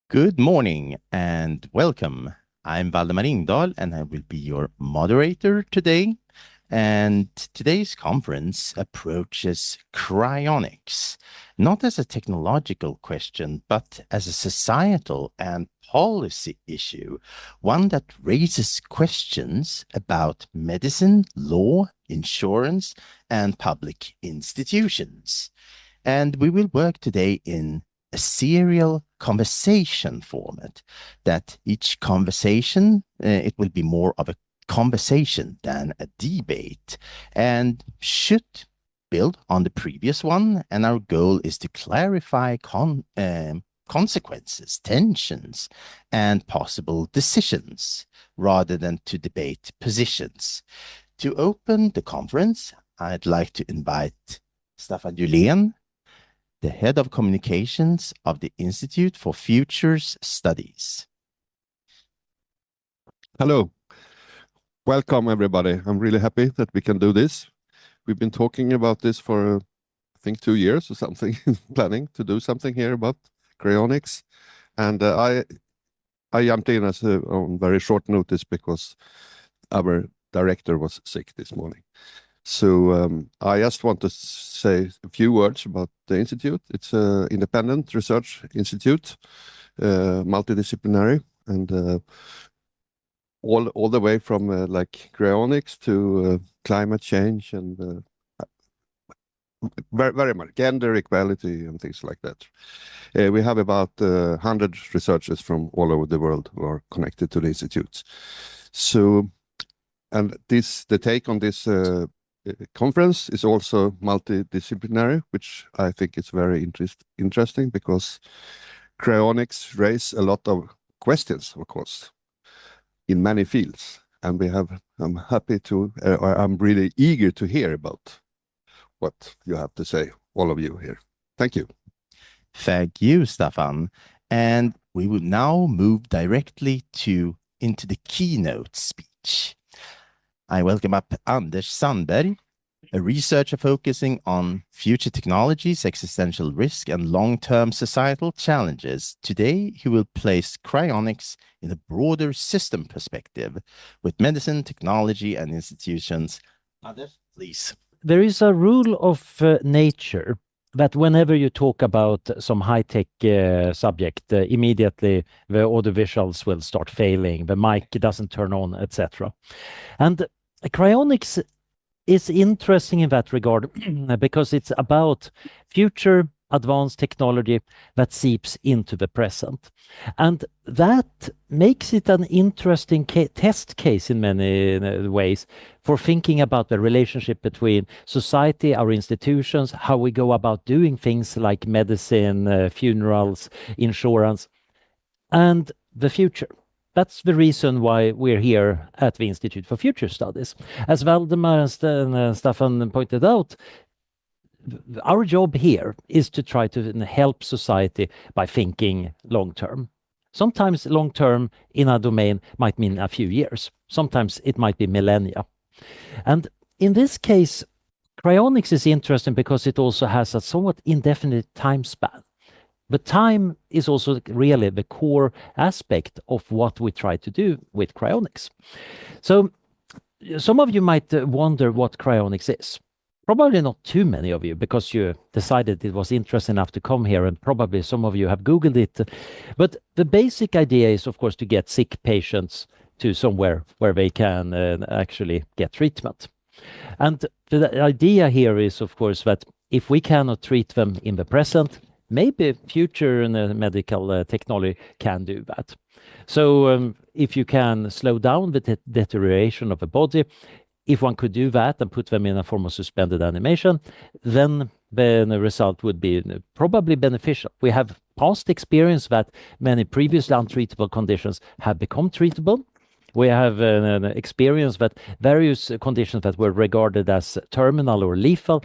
Good morning and welcome. I'm Valdemar Ingdahl and I will be your moderator today. And today's conference approaches cryonics, not as a technological question, but as a societal and policy issue, one that raises questions about medicine, law, insurance, and public institutions. And we will work today in a serial conversation format that each conversation, it will be more of a conversation than a debate and should build on the previous one. And our goal is to clarify consequences, tensions, and possible decisions rather than to debate positions. To open the conference, I'd like to invite Staffan Julén, the head of communications of the Institute for Futures Studies. Hello. Welcome, everybody. I'm really happy that we can do this. We've been talking about this for, I think, 2 years or something, planning to do something here about cryonics. And I jumped in on very short notice because our director was sick this morning. So I just want to say a few words about the Institute. It's an independent research institute, multidisciplinary, and all the way from like cryonics to climate change and very much gender equality and things like that. We have about 100 researchers from all over the world who are connected to the institutes. So, and the take on this conference is also multidisciplinary, which I think is very interesting because cryonics raise a lot of questions, of course, in many fields. And I'm really eager to hear about what you have to say, all of you here. Thank you. Thank you, Staffan. And we will now move directly into the keynote speech. I welcome up Anders Sandberg, a researcher focusing on future technologies, existential risk, and long-term societal challenges. Today, he will place cryonics in a broader system perspective with medicine, technology, and institutions. Anders, please. There is a rule of nature that whenever you talk about some high-tech subject, immediately the audiovisuals will start failing, the mic doesn't turn on, etc. And cryonics is interesting in that regard because it's about future advanced technology that seeps into the present. And that makes it an interesting test case in many ways for thinking about the relationship between society, our institutions, how we go about doing things like medicine, funerals, insurance, and the future. That's the reason why we're here at the Institute for Future Studies. As Valdemar and Staffan pointed out, our job here is to try to help society by thinking long-term. Sometimes long-term in a domain might mean a few years. Sometimes it might be millennia. And in this case, cryonics is interesting because it also has a somewhat indefinite time span. But time is also really the core aspect of what we try to do with cryonics. So some of you might wonder what cryonics is. Probably not too many of you because you decided it was interesting enough to come here, and probably some of you have Googled it. But the basic idea is, of course, to get sick patients to somewhere where they can actually get treatment. And the idea here is, of course, that if we cannot treat them in the present, maybe future medical technology can do that. So if you can slow down the deterioration of the body, if one could do that and put them in a form of suspended animation, then the result would be probably beneficial. We have past experience that many previously untreatable conditions have become treatable. We have an experience that various conditions that were regarded as terminal or lethal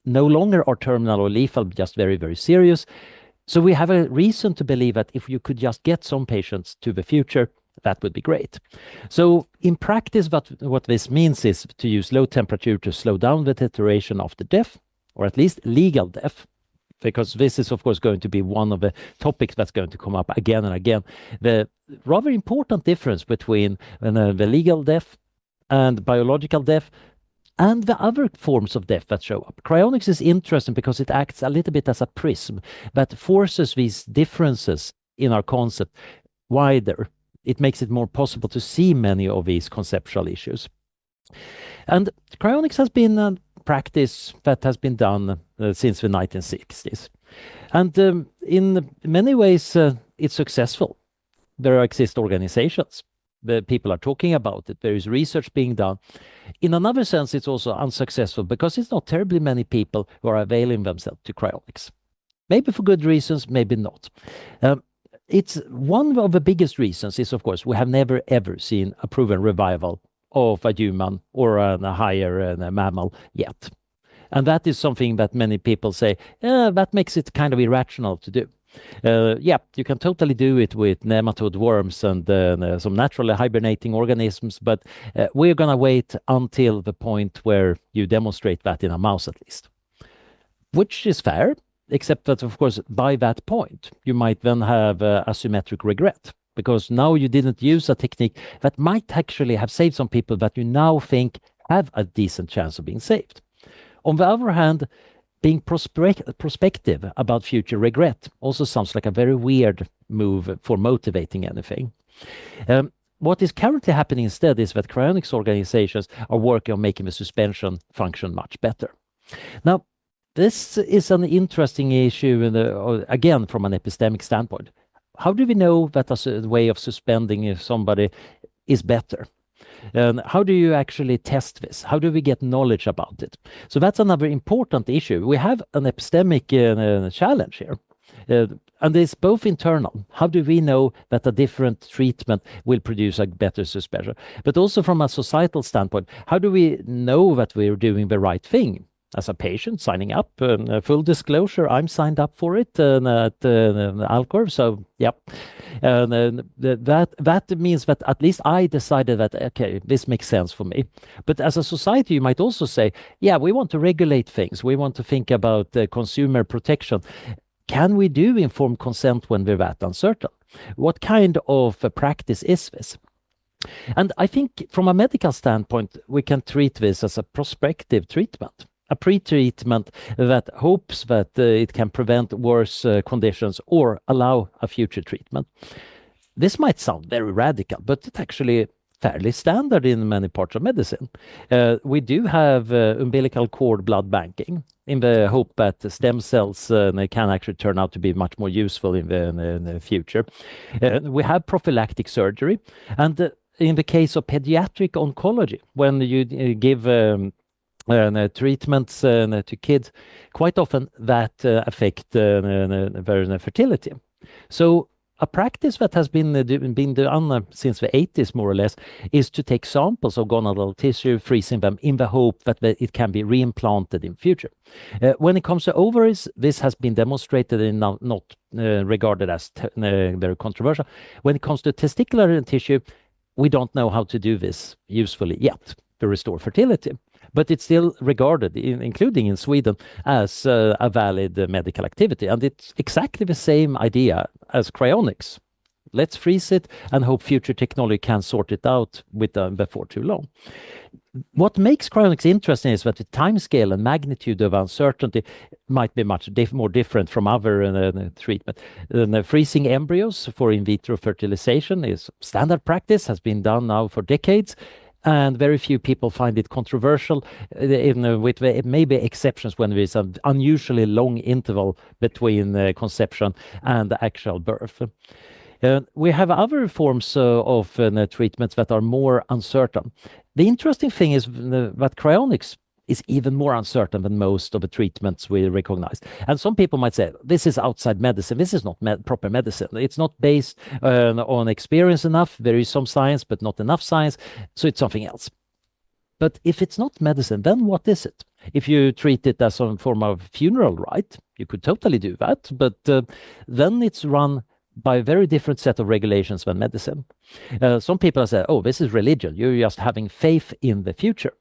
no longer are terminal or lethal, just very, very serious. So we have a reason to believe that if you could just get some patients to the future, that would be great. So in practice, what this means is to use low temperature to slow down the deterioration after death, or at least legal death. because this is, of course, going to be one of the topics that's going to come up again and again. The rather important difference between the legal death and biological death and the other forms of death that show up. Cryonics is interesting because it acts a little bit as a prism that forces these differences in our concept wider. It makes it more possible to see many of these conceptual issues. And cryonics has been a practice that has been done since the 1960s. And in many ways, it's successful. There exist organizations. The people are talking about it. There is research being done. In another sense, it's also unsuccessful because it's not terribly many people who are availing themselves to cryonics. Maybe for good reasons, maybe not. It's one of the biggest reasons is, of course, we have never ever seen a proven revival of a human or a higher mammal yet. And that is something that many people say, that makes it kind of irrational to do. Yeah, you can totally do it with nematode worms and some naturally hibernating organisms, but we're going to wait until the point where you demonstrate that in a mouse at least. Which is fair, except that, of course, by that point, you might then have asymmetric regret, because now you didn't use a technique that might actually have saved some people that you now think have a decent chance of being saved. On the other hand, being prospective about future regret also sounds like a very weird move for motivating anything. What is currently happening instead is that cryonics organizations are working on making the suspension function much better. Now, this is an interesting issue, again, from an epistemic standpoint. How do we know that a way of suspending somebody is better? How do you actually test this? How do we get knowledge about it? So that's another important issue. We have an epistemic challenge here. And it's both internal. How do we know that a different treatment will produce a better suspension? But also from a societal standpoint, how do we know that we're doing the right thing? As a patient signing up, full disclosure, I'm signed up for it at Alcor. So, yeah, that means that at least I decided that, okay, this makes sense for me. But as a society, you might also say, yeah, we want to regulate things. We want to think about consumer protection. Can we do informed consent when we're that uncertain? What kind of practice is this? And I think from a medical standpoint, we can treat this as a prospective treatment. A pre-treatment that hopes that it can prevent worse conditions or allow a future treatment. This might sound very radical, but it's actually fairly standard in many parts of medicine. We do have umbilical cord blood banking in the hope that stem cells can actually turn out to be much more useful in the future. We have prophylactic surgery. And in the case of pediatric oncology, when you give treatments to kids, quite often that affect their fertility. So a practice that has been done since the 80s, more or less, is to take samples of gonadal tissue, freezing them in the hope that it can be reimplanted in future. When it comes to ovaries, this has been demonstrated and not regarded as very controversial. When it comes to testicular tissue, we don't know how to do this usefully yet to restore fertility. But it's still regarded, including in Sweden, as a valid medical activity. And it's exactly the same idea as cryonics. Let's freeze it and hope future technology can sort it out before too long. What makes cryonics interesting is that the timescale and magnitude of uncertainty might be much more different from other treatment. Freezing embryos for in vitro fertilization is standard practice, has been done now for decades. And very few people find it controversial, with maybe exceptions when there is an unusually long interval between conception and the actual birth. We have other forms of treatments that are more uncertain. The interesting thing is that cryonics is even more uncertain than most of the treatments we recognize. And some people might say, this is outside medicine. This is not proper medicine. It's not based on experience enough. There is some science, but not enough science. So it's something else. But if it's not medicine, then what is it? If you treat it as some form of funeral rite, you could totally do that. But then it's run by a very different set of regulations than medicine. Some people say, oh, this is religion. You're just having faith in the future.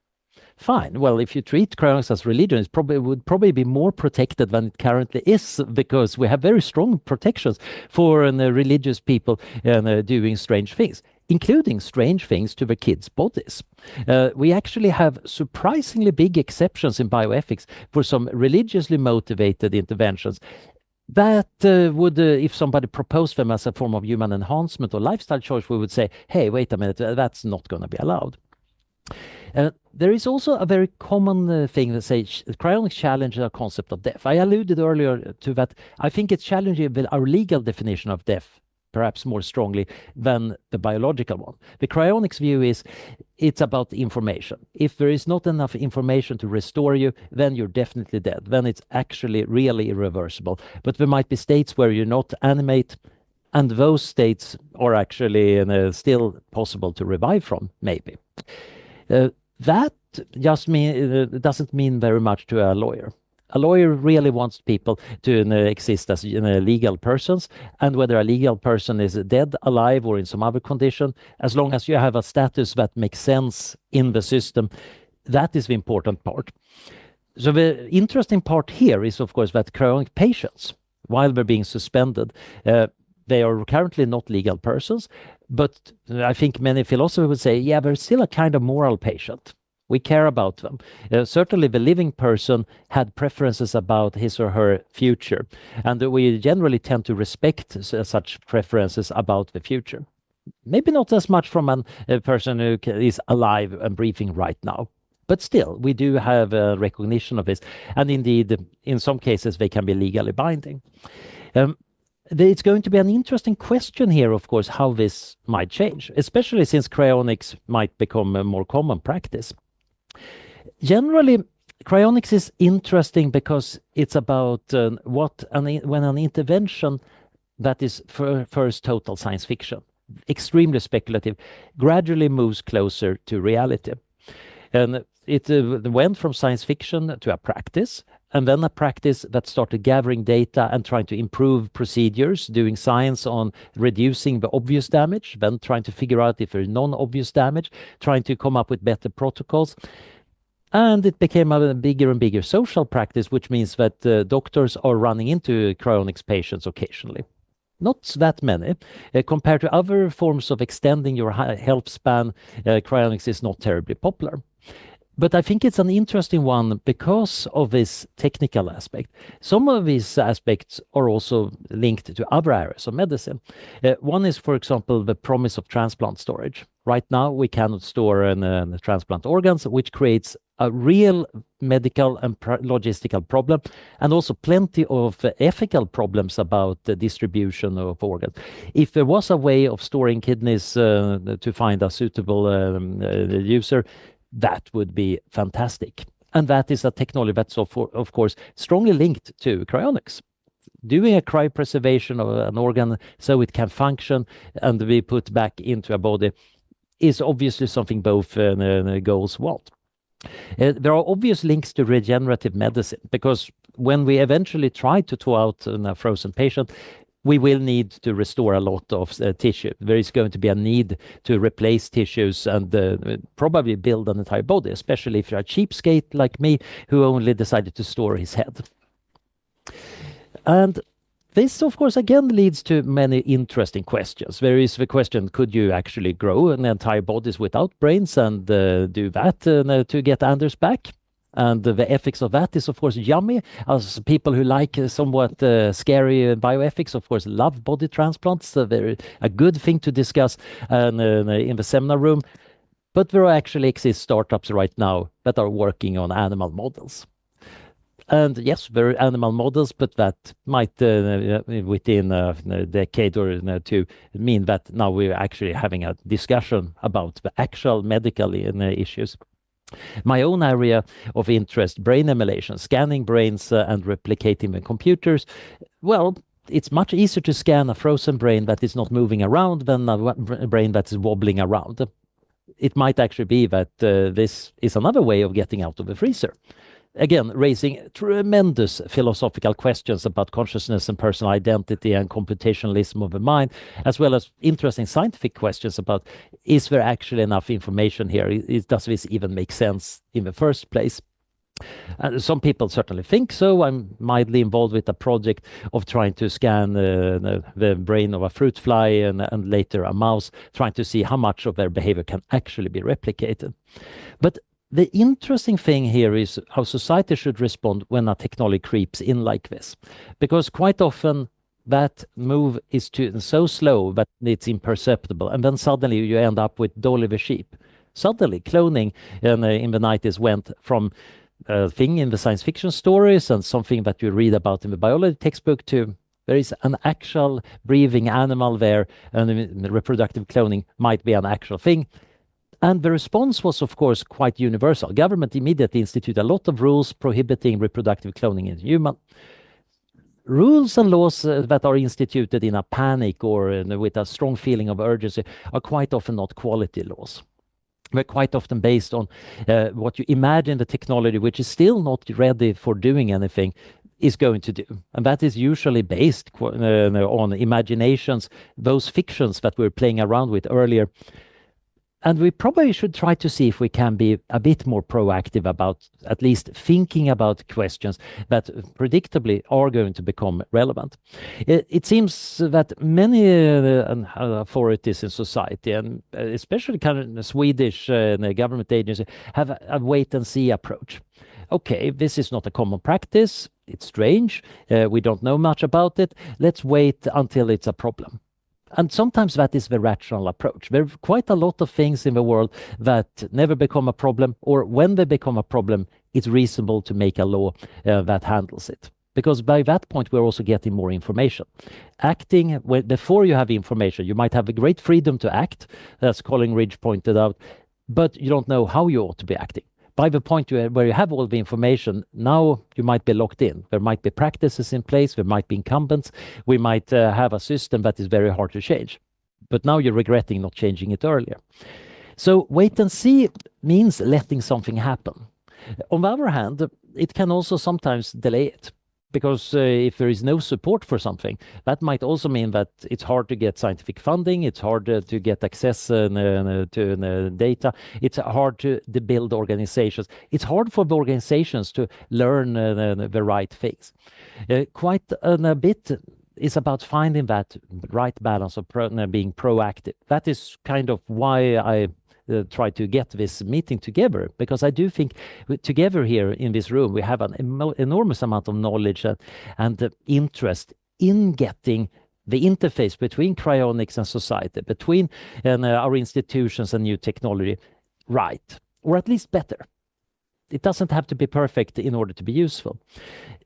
Fine. Well, if you treat cryonics as religion, it would probably be more protected than it currently is, because we have very strong protections for religious people doing strange things, including strange things to the kids' bodies. We actually have surprisingly big exceptions in bioethics for some religiously motivated interventions that would, if somebody proposed them as a form of human enhancement or lifestyle choice, we would say, hey, wait a minute, that's not going to be allowed. There is also a very common thing that says cryonics challenges our concept of death. I alluded earlier to that. I think it's challenging with our legal definition of death, perhaps more strongly than the biological one. The cryonics view is it's about information. If there is not enough information to restore you, then you're definitely dead. Then it's actually really irreversible. But there might be states where you're not animate, and those states are actually still possible to revive from, maybe. That just doesn't mean very much to a lawyer. A lawyer really wants people to exist as legal persons, and whether a legal person is dead, alive, or in some other condition, as long as you have a status that makes sense in the system, that is the important part. So the interesting part here is, of course, that cryonic patients, while they're being suspended, they are currently not legal persons, but I think many philosophers would say, yeah, they're still a kind of moral patient. We care about them. Certainly the living person had preferences about his or her future, and we generally tend to respect such preferences about the future. Maybe not as much from a person who is alive and breathing right now, but still, we do have a recognition of this, and indeed, in some cases, they can be legally binding. It's going to be an interesting question here, of course, how this might change, especially since cryonics might become a more common practice. Generally, cryonics is interesting because it's about when an intervention that is first total science fiction, extremely speculative, gradually moves closer to reality. And it went from science fiction to a practice, and then a practice that started gathering data and trying to improve procedures, doing science on reducing the obvious damage, then trying to figure out if there's non-obvious damage, trying to come up with better protocols. And it became a bigger and bigger social practice, which means that doctors are running into cryonics patients occasionally. Not that many. Compared to other forms of extending your health span, cryonics is not terribly popular. But I think it's an interesting one because of this technical aspect. Some of these aspects are also linked to other areas of medicine. One is, for example, the promise of transplant storage. Right now, we cannot store transplant organs, which creates a real medical and logistical problem, and also plenty of ethical problems about the distribution of organs. If there was a way of storing kidneys to find a suitable user, that would be fantastic. And that is a technology that's, of course, strongly linked to cryonics. Doing a cryopreservation of an organ so it can function and be put back into a body is obviously something both goals want. There are obvious links to regenerative medicine, because when we eventually try to thaw out a frozen patient, we will need to restore a lot of tissue. There is going to be a need to replace tissues and probably build an entire body, especially if you're a cheapskate like me who only decided to store his head. And this, of course, again leads to many interesting questions. There is the question, could you actually grow an entire bodies without brains and do that to get Anders back? And the ethics of that is, of course, yummy. As people who like somewhat scary bioethics, of course, love body transplants. They're a good thing to discuss in the seminar room. But there actually exist startups right now that are working on animal models. And yes, there are animal models, but that might, within a decade or two, mean that now we're actually having a discussion about the actual medical issues. My own area of interest, brain emulation, scanning brains and replicating the computers. Well, it's much easier to scan a frozen brain that is not moving around than a brain that is wobbling around. It might actually be that this is another way of getting out of the freezer. again, raising tremendous philosophical questions about consciousness and personal identity and computationalism of the mind, as well as interesting scientific questions about, is there actually enough information here? Does this even make sense in the first place? Some people certainly think so. I'm mildly involved with a project of trying to scan the brain of a fruit fly and later a mouse, trying to see how much of their behavior can actually be replicated. But the interesting thing here is how society should respond when a technology creeps in like this, because quite often that move is so slow that it's imperceptible, and then suddenly you end up with Dolly the sheep. Suddenly, cloning in the 90s went from a thing in the science fiction stories and something that you read about in the biology textbook to there is an actual breathing animal there, and reproductive cloning might be an actual thing. And the response was, of course, quite universal. Government immediately instituted a lot of rules prohibiting reproductive cloning in human. Rules and laws that are instituted in a panic or with a strong feeling of urgency are quite often not quality laws. They're quite often based on what you imagine the technology, which is still not ready for doing anything, is going to do. And that is usually based on imaginations, those fictions that we were playing around with earlier. And we probably should try to see if we can be a bit more proactive about at least thinking about questions that predictably are going to become relevant. It seems that many authorities in society, and especially kind of Swedish government agency, have a wait-and-see approach. Okay, this is not a common practice. It's strange. We don't know much about it. Let's wait until it's a problem. And sometimes that is the rational approach. There are quite a lot of things in the world that never become a problem, or when they become a problem, it's reasonable to make a law that handles it. Because by that point, we're also getting more information. Acting, before you have information, you might have a great freedom to act, as Colin Ridge pointed out, but you don't know how you ought to be acting. By the point where you have all the information, now you might be locked in. There might be practices in place, there might be incumbents, we might have a system that is very hard to change. But now you're regretting not changing it earlier. So wait and see means letting something happen. On the other hand, it can also sometimes delay it. Because if there is no support for something, that might also mean that it's hard to get scientific funding, it's hard to get access to data, it's hard to build organizations. It's hard for the organizations to learn the right things. Quite a bit is about finding that right balance of being proactive. That is kind of why I try to get this meeting together, because I do think together here in this room we have an enormous amount of knowledge and interest in getting the interface between cryonics and society, between our institutions and new technology right, or at least better. It doesn't have to be perfect in order to be useful.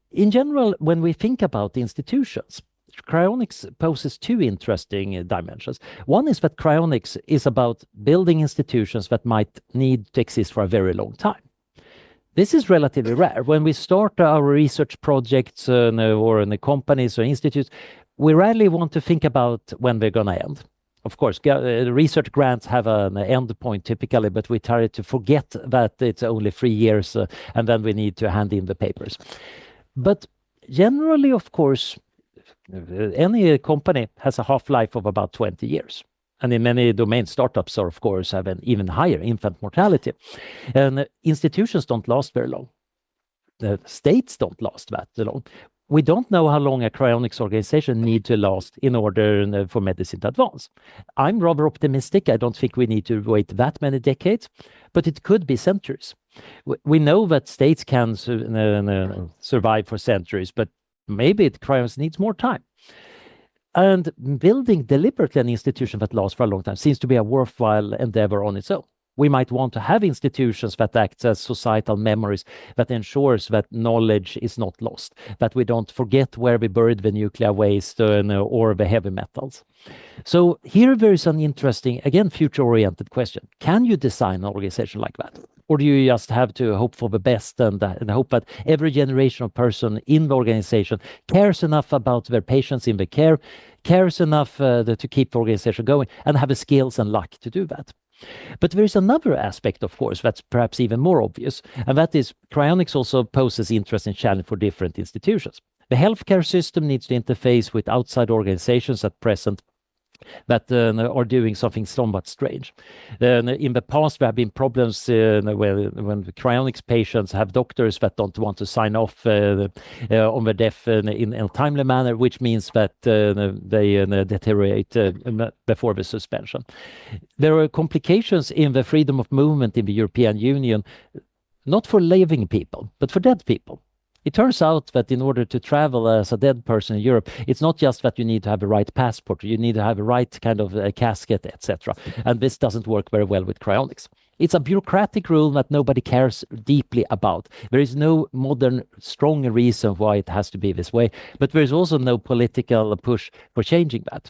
In general, when we think about the institutions, cryonics poses two interesting dimensions. One is that cryonics is about building institutions that might need to exist for a very long time. This is relatively rare. When we start our research projects or in the companies or institutes, we rarely want to think about when they're going to end. Of course, research grants have an end point typically, but we try to forget that it's only 3 years and then we need to hand in the papers. But generally, of course, any company has a half-life of about 20 years. And in many domains, startups are, of course, have an even higher infant mortality. And institutions don't last very long. The states don't last that long. We don't know how long a cryonics organization need to last in order for medicine to advance. I'm rather optimistic. I don't think we need to wait that many decades, but it could be centuries. We know that states can survive for centuries, but maybe cryonics needs more time. And building deliberately an institution that lasts for a long time seems to be a worthwhile endeavor on its own. We might want to have institutions that act as societal memories that ensures that knowledge is not lost, that we don't forget where we buried the nuclear waste or the heavy metals. So here there is an interesting, again, future-oriented question. Can you design an organization like that? Or do you just have to hope for the best and hope that every generation of person in the organization cares enough about their patients in the care, cares enough to keep the organization going, and have the skills and luck to do that. But there is another aspect, of course, that's perhaps even more obvious, and that is cryonics also poses interesting challenge for different institutions. The healthcare system needs to interface with outside organizations at present that are doing something somewhat strange. In the past, there have been problems when cryonics patients have doctors that don't want to sign off on the death in a timely manner, which means that they deteriorate before the suspension. There are complications in the freedom of movement in the European Union, not for living people, but for dead people. It turns out that in order to travel as a dead person in Europe, it's not just that you need to have the right passport, you need to have the right kind of casket, etc. And this doesn't work very well with cryonics. It's a bureaucratic rule that nobody cares deeply about. There is no modern, strong reason why it has to be this way, but there is also no political push for changing that.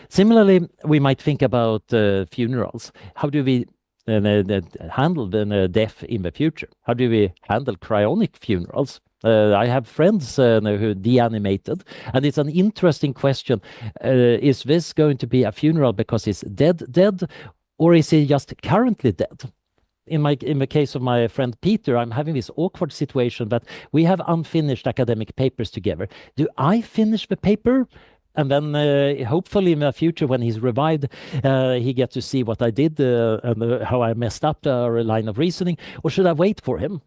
Similarly, we might think about funerals. How do we handle the death in the future? How do we handle cryonic funerals? I have friends who deanimated, and it's an interesting question. Is this going to be a funeral because he's dead, or is he just currently dead? In the case of my friend Peter, I'm having this awkward situation that we have unfinished academic papers together. Do I finish the paper? And then hopefully in the future, when he's revived, he gets to see what I did and how I messed up our line of reasoning. Or should I wait for him?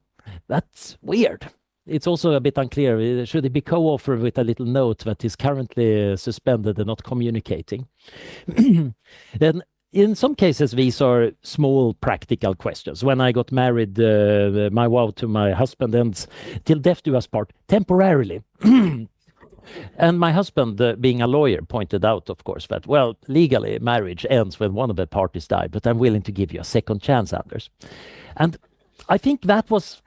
That's weird. It's also a bit unclear. Should he be co-authored with a little note that is currently suspended and not communicating? Then in some cases, these are small practical questions. When I got married, my vow to my husband ends till death do us part, temporarily. And my husband, being a lawyer, pointed out, of course, that, well, legally, marriage ends when one of the parties died, but I'm willing to give you a second chance, Anders. And I think that was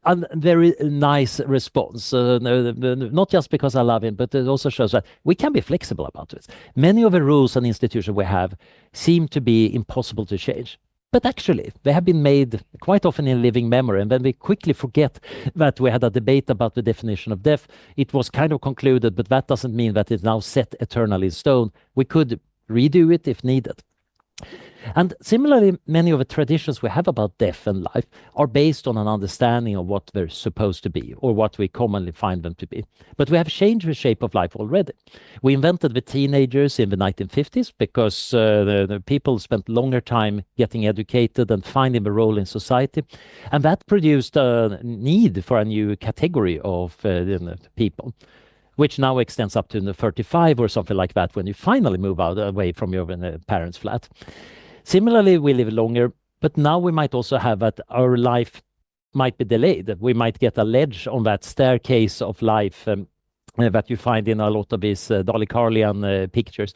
a very nice response, not just because I love him, but it also shows that we can be flexible about it. Many of the rules and institutions we have seem to be impossible to change. But actually, they have been made quite often in living memory, and then we quickly forget that we had a debate about the definition of death. It was kind of concluded, but that doesn't mean that it's now set eternally in stone. We could redo it if needed. And similarly, many of the traditions we have about death and life are based on an understanding of what they're supposed to be, or what we commonly find them to be. But we have changed the shape of life already. We invented the teenagers in the 1950s because the people spent longer time getting educated and finding the role in society. And that produced a need for a new category of people, which now extends up to the 35 or something like that when you finally move away from your parents' flat. Similarly, we live longer, but now we might also have that our life might be delayed. We might get a ledge on that staircase of life that you find in a lot of these Dali Carlian pictures.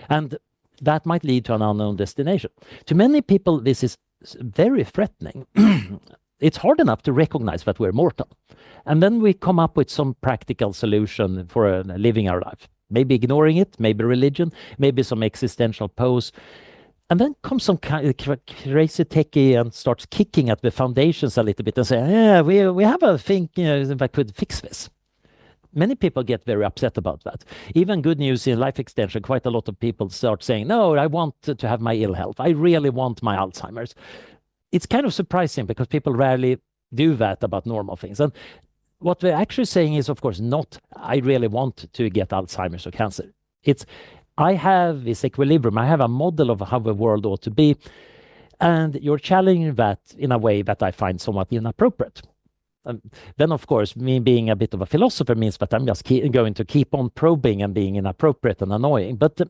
And that might lead to an unknown destination. To many people, this is very threatening. It's hard enough to recognize that we're mortal. And then we come up with some practical solution for living our life. Maybe ignoring it, maybe religion, maybe some existential pose. And then comes some kind of crazy techie and starts kicking at the foundations a little bit and say, yeah, we have a thing that could fix this. Many people get very upset about that. Even good news in life extension, quite a lot of people start saying, no, I want to have my ill health. I really want my Alzheimer's. It's kind of surprising because people rarely do that about normal things. And what they're actually saying is, of course, not, I really want to get Alzheimer's or cancer. It's, I have this equilibrium. I have a model of how the world ought to be. And you're challenging that in a way that I find somewhat inappropriate. Then, of course, me being a bit of a philosopher means that I'm just going to keep on probing and being inappropriate and annoying. But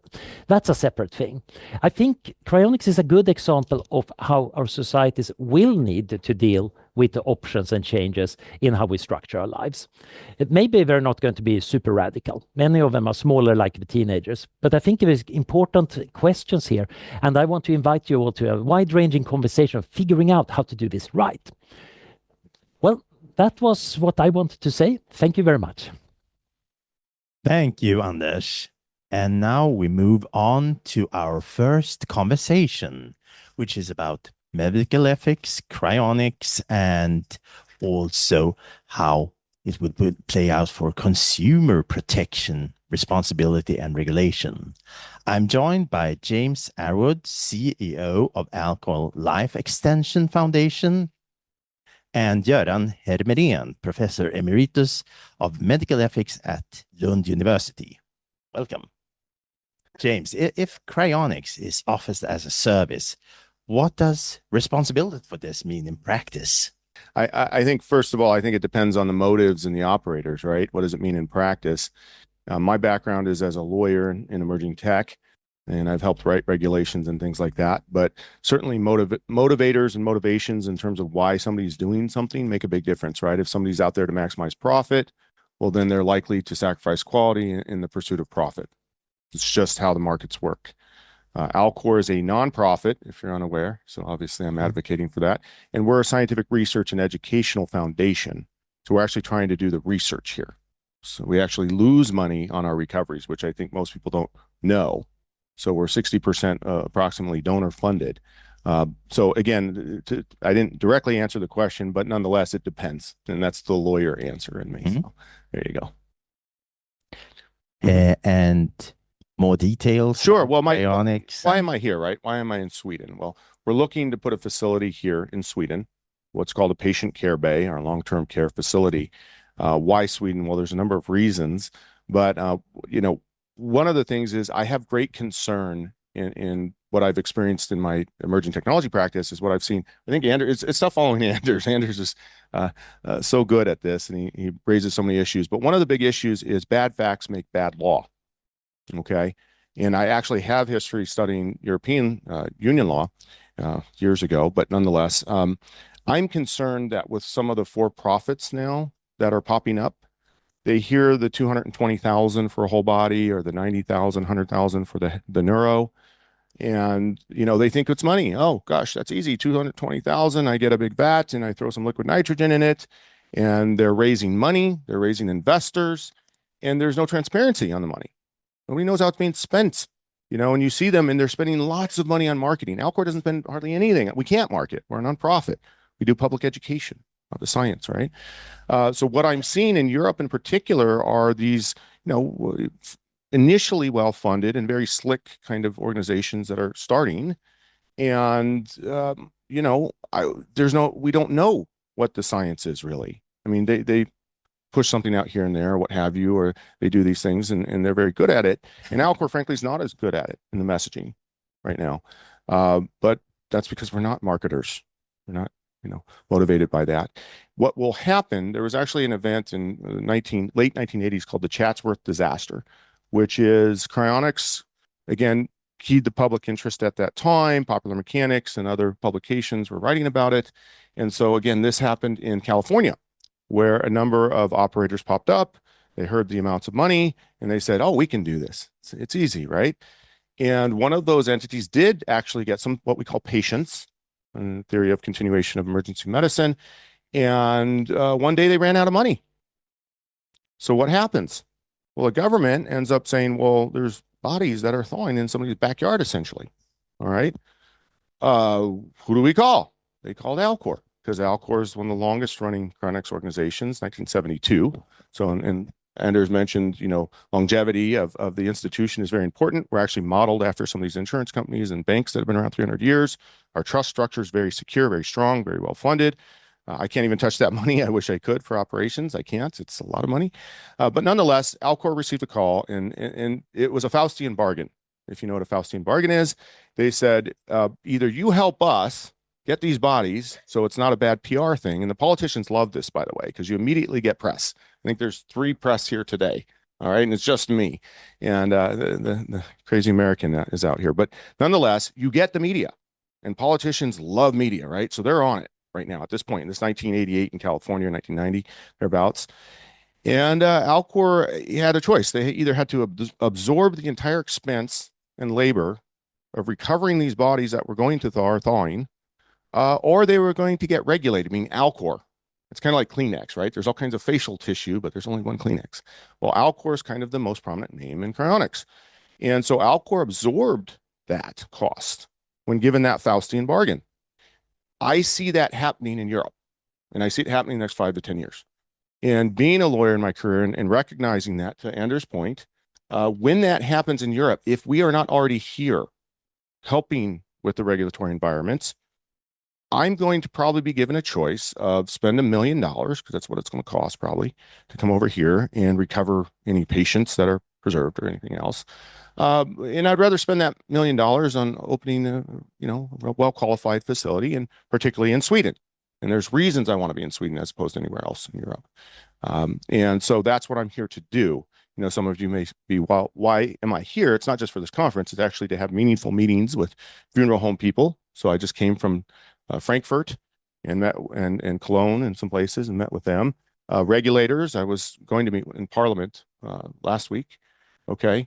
that's a separate thing. I think cryonics is a good example of how our societies will need to deal with the options and changes in how we structure our lives. Maybe they're not going to be super radical. Many of them are smaller, like the teenagers. But I think there's important questions here. And I want to invite you all to a wide-ranging conversation of figuring out how to do this right. Well, that was what I wanted to say. Thank you very much. Thank you, Anders. And now we move on to our first conversation, which is about medical ethics, cryonics, and also how it would play out for consumer protection, responsibility, and regulation. I'm joined by James Arwood, CEO of Alcor Life Extension Foundation, and Göran Hermerén, Professor Emeritus of Medical Ethics at Lund University. Welcome. James, if cryonics is offered as a service, what does responsibility for this mean in practice? I think, first of all, I think it depends on the motives and the operators, right? What does it mean in practice? My background is as a lawyer in emerging tech, and I've helped write regulations and things like that. But certainly motivators and motivations in terms of why somebody's doing something make a big difference, right? If somebody's out there to maximize profit, well, then they're likely to sacrifice quality in the pursuit of profit. It's just how the markets work. Alcor is a nonprofit, if you're unaware, so obviously I'm advocating for that. And we're a scientific research and educational foundation. So we're actually trying to do the research here. So we actually lose money on our recoveries, which I think most people don't know. So we're 60% approximately donor funded. So again, I didn't directly answer the question, but nonetheless, it depends. And that's the lawyer answer in me. So there you go. And more details? Sure. Well, cryonics. Why am I here, right? Why am I in Sweden? Well, we're looking to put a facility here in Sweden, what's called a patient care bay, our long-term care facility. Why Sweden? Well, there's a number of reasons, but one of the things is I have great concern in what I've experienced in my emerging technology practice is what I've seen. I think Anders, it's tough following Anders. Anders is so good at this, and he raises so many issues. But one of the big issues is bad facts make bad law. Okay. And I actually have history studying European Union law years ago, but nonetheless, I'm concerned that with some of the for-profits now that are popping up, they hear the 220,000 for a whole body or the 90,000, 100,000 for the neuro. And, they think it's money. Oh gosh, that's easy. 220,000. I get a big vat and I throw some liquid nitrogen in it, and they're raising money. They're raising investors, and there's no transparency on the money. Nobody knows how it's being spent, and you see them and they're spending lots of money on marketing. Alcor doesn't spend hardly anything. We can't market. We're a nonprofit. We do public education of the science, right? So what I'm seeing in Europe in particular are these, initially well-funded and very slick kind of organizations that are starting. And, we don't know what the science is really. I mean, they push something out here and there, or what have you, or they do these things and they're very good at it. And Alcor, frankly, is not as good at it in the messaging right now. But that's because we're not marketers. We're not, motivated by that. What will happen, there was actually an event in late 1980s called the Chatsworth disaster, which is Cryonics, again, keyed the public interest at that time. Popular Mechanics and other publications were writing about it. And so again, this happened in California, where a number of operators popped up. They heard the amounts of money and they said, oh, we can do this. It's easy, right? And one of those entities did actually get some, what we call patients, in theory of continuation of emergency medicine. And one day they ran out of money. So what happens? Well, the government ends up saying, well, there's bodies that are thawing in somebody's backyard, essentially. All right. Who do we call? They called Alcor, because Alcor is one of the longest running cryonics organizations, 1972. So, and Anders mentioned, longevity of the institution is very important. We're actually modeled after some of these insurance companies and banks that have been around 300 years. Our trust structure is very secure, very strong, very well funded. I can't even touch that money. I wish I could for operations. I can't. It's a lot of money. But nonetheless, Alcor received a call, and it was a Faustian bargain. If you know what a Faustian bargain is, they said, either you help us get these bodies, so it's not a bad PR thing. And the politicians love this, by the way, because you immediately get press. I think there's 3 press here today. All right. And it's just me. And the crazy American is out here. But nonetheless, you get the media, and politicians love media, right? So they're on it right now at this point. In this 1988 in California, 1990, thereabouts. And Alcor had a choice. They either had to absorb the entire expense and labor of recovering these bodies that were going to thawing, or they were going to get regulated, meaning Alcor. It's kind of like Kleenex, right? There's all kinds of facial tissue, but there's only one Kleenex. Well, Alcor is kind of the most prominent name in cryonics. And so Alcor absorbed that cost when given that Faustian bargain. I see that happening in Europe, and I see it happening in the next 5 to 10 years. And being a lawyer in my career and recognizing that, to Anders' point, when that happens in Europe, if we are not already here helping with the regulatory environments, I'm going to probably be given a choice of spend $1 million, because that's what it's going to cost probably, to come over here and recover any patients that are preserved or anything else. And I'd rather spend that $1 million on opening a well-qualified facility, and particularly in Sweden. And there's reasons I want to be in Sweden as opposed to anywhere else in Europe. And so that's what I'm here to do. You know, some of you may be, well, why am I here? It's not just for this conference. It's actually to have meaningful meetings with funeral home people. So I just came from Frankfurt and met and Cologne and some places and met with them. Regulators, I was going to meet in Parliament last week. Okay.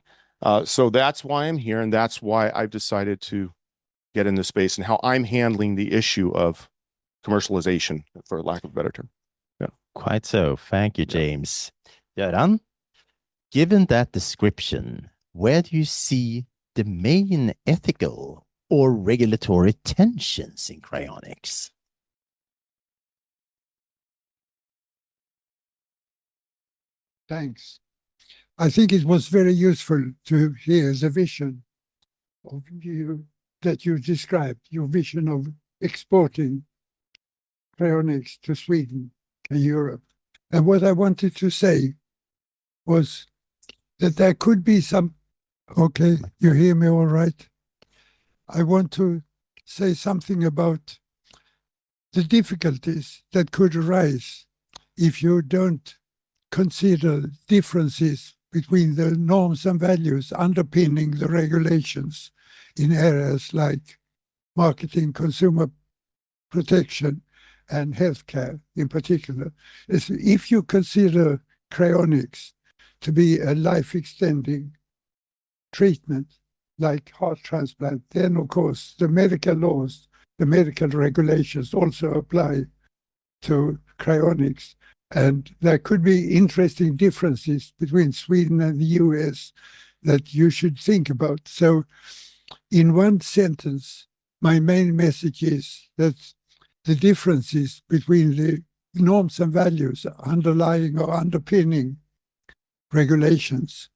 So that's why I'm here, and that's why I've decided to get in this space and how I'm handling the issue of commercialization, for lack of a better term. Yeah. Quite so. Thank you, James. Göran, given that description, where do you see the main ethical or regulatory tensions in cryonics? Thanks. I think it was very useful to hear the vision of you that you described, your vision of exporting cryonics to Sweden and Europe. And what I wanted to say was that there could be some, okay, you hear me all right? I want to say something about the difficulties that could arise if you don't consider differences between the norms and values underpinning the regulations in areas like marketing, consumer protection, and healthcare in particular. If you consider cryonics to be a life-extending treatment like heart transplant, then of course the medical laws, the medical regulations also apply to cryonics. And there could be interesting differences between Sweden and the US that you should think about. So in one sentence, my main message is that the differences between the norms and values underlying or underpinning regulations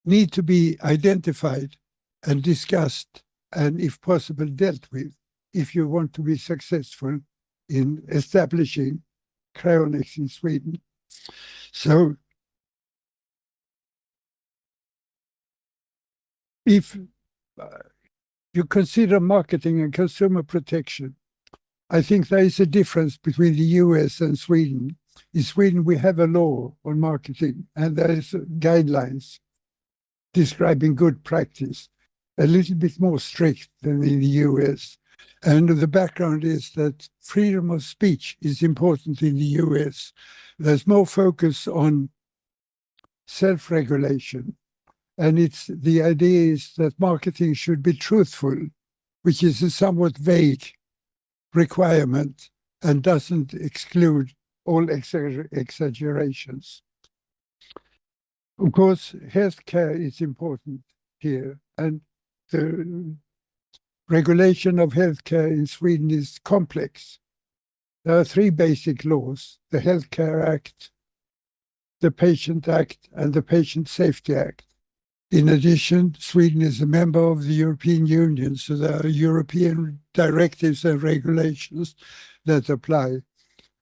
need to be identified and discussed, and if possible dealt with, if you want to be successful in establishing cryonics in Sweden. So if you consider marketing and consumer protection, I think there is a difference between the US and Sweden. In Sweden, we have a law on marketing, and there is guidelines describing good practice, a little bit more strict than in the US. And the background is that freedom of speech is important in the US. There's more focus on self-regulation. And the idea is that marketing should be truthful, which is a somewhat vague requirement and doesn't exclude all exaggerations. Of course, healthcare is important here, and the regulation of healthcare in Sweden is complex. There are 3 basic laws: the Healthcare Act, the Patient Act, and the Patient Safety Act. In addition, Sweden is a member of the European Union, so there are European directives and regulations that apply.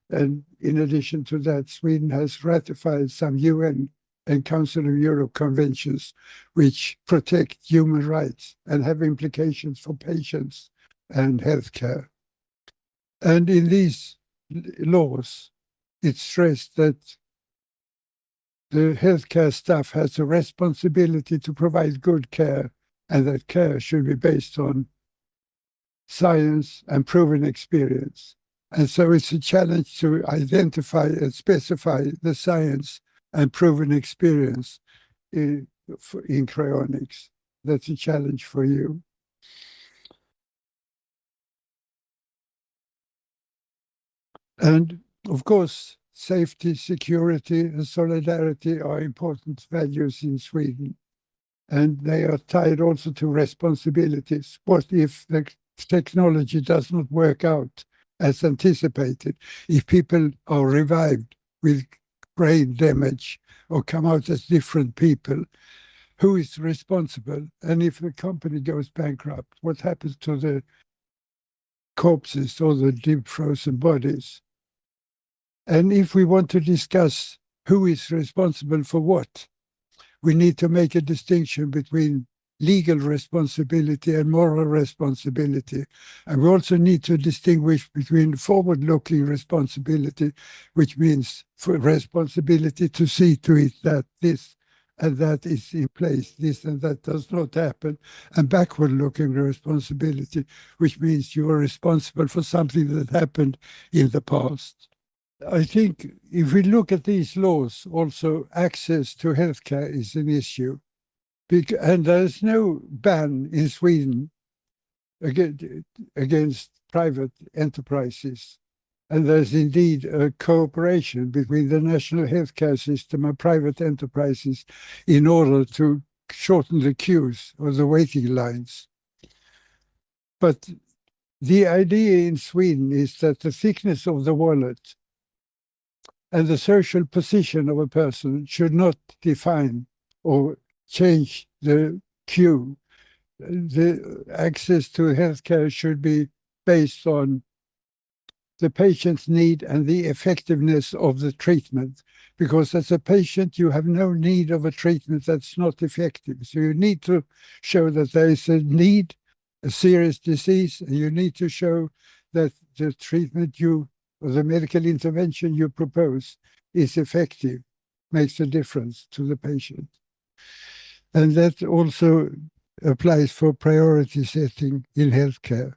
And in addition to that, Sweden has ratified some UN and Council of Europe conventions which protect human rights and have implications for patients and healthcare. And in these laws, it's stressed that the healthcare staff has a responsibility to provide good care, and that care should be based on science and proven experience. And so it's a challenge to identify and specify the science and proven experience in cryonics. That's a challenge for you. And of course, safety, security, and solidarity are important values in Sweden. And they are tied also to responsibilities. What if the technology does not work out as anticipated? If people are revived with brain damage or come out as different people. Who is responsible? And if the company goes bankrupt, what happens to the corpses or the deep frozen bodies? And if we want to discuss who is responsible for what, we need to make a distinction between legal responsibility and moral responsibility. And we also need to distinguish between forward-looking responsibility, which means for responsibility to see to it that this and that is in place, this and that does not happen, and backward-looking responsibility, which means you are responsible for something that happened in the past. I think if we look at these laws, also access to healthcare is an issue. And there's no ban in Sweden against private enterprises. And there's indeed a cooperation between the national healthcare system and private enterprises in order to shorten the queues or the waiting lines. But the idea in Sweden is that the thickness of the wallet and the social position of a person should not define or change the queue. The access to healthcare should be based on the patient's need and the effectiveness of the treatment. Because as a patient, you have no need of a treatment that's not effective. So you need to show that there is a need, a serious disease, and you need to show that the treatment or the medical intervention you propose is effective, makes a difference to the patient. And that also applies for priority setting in healthcare.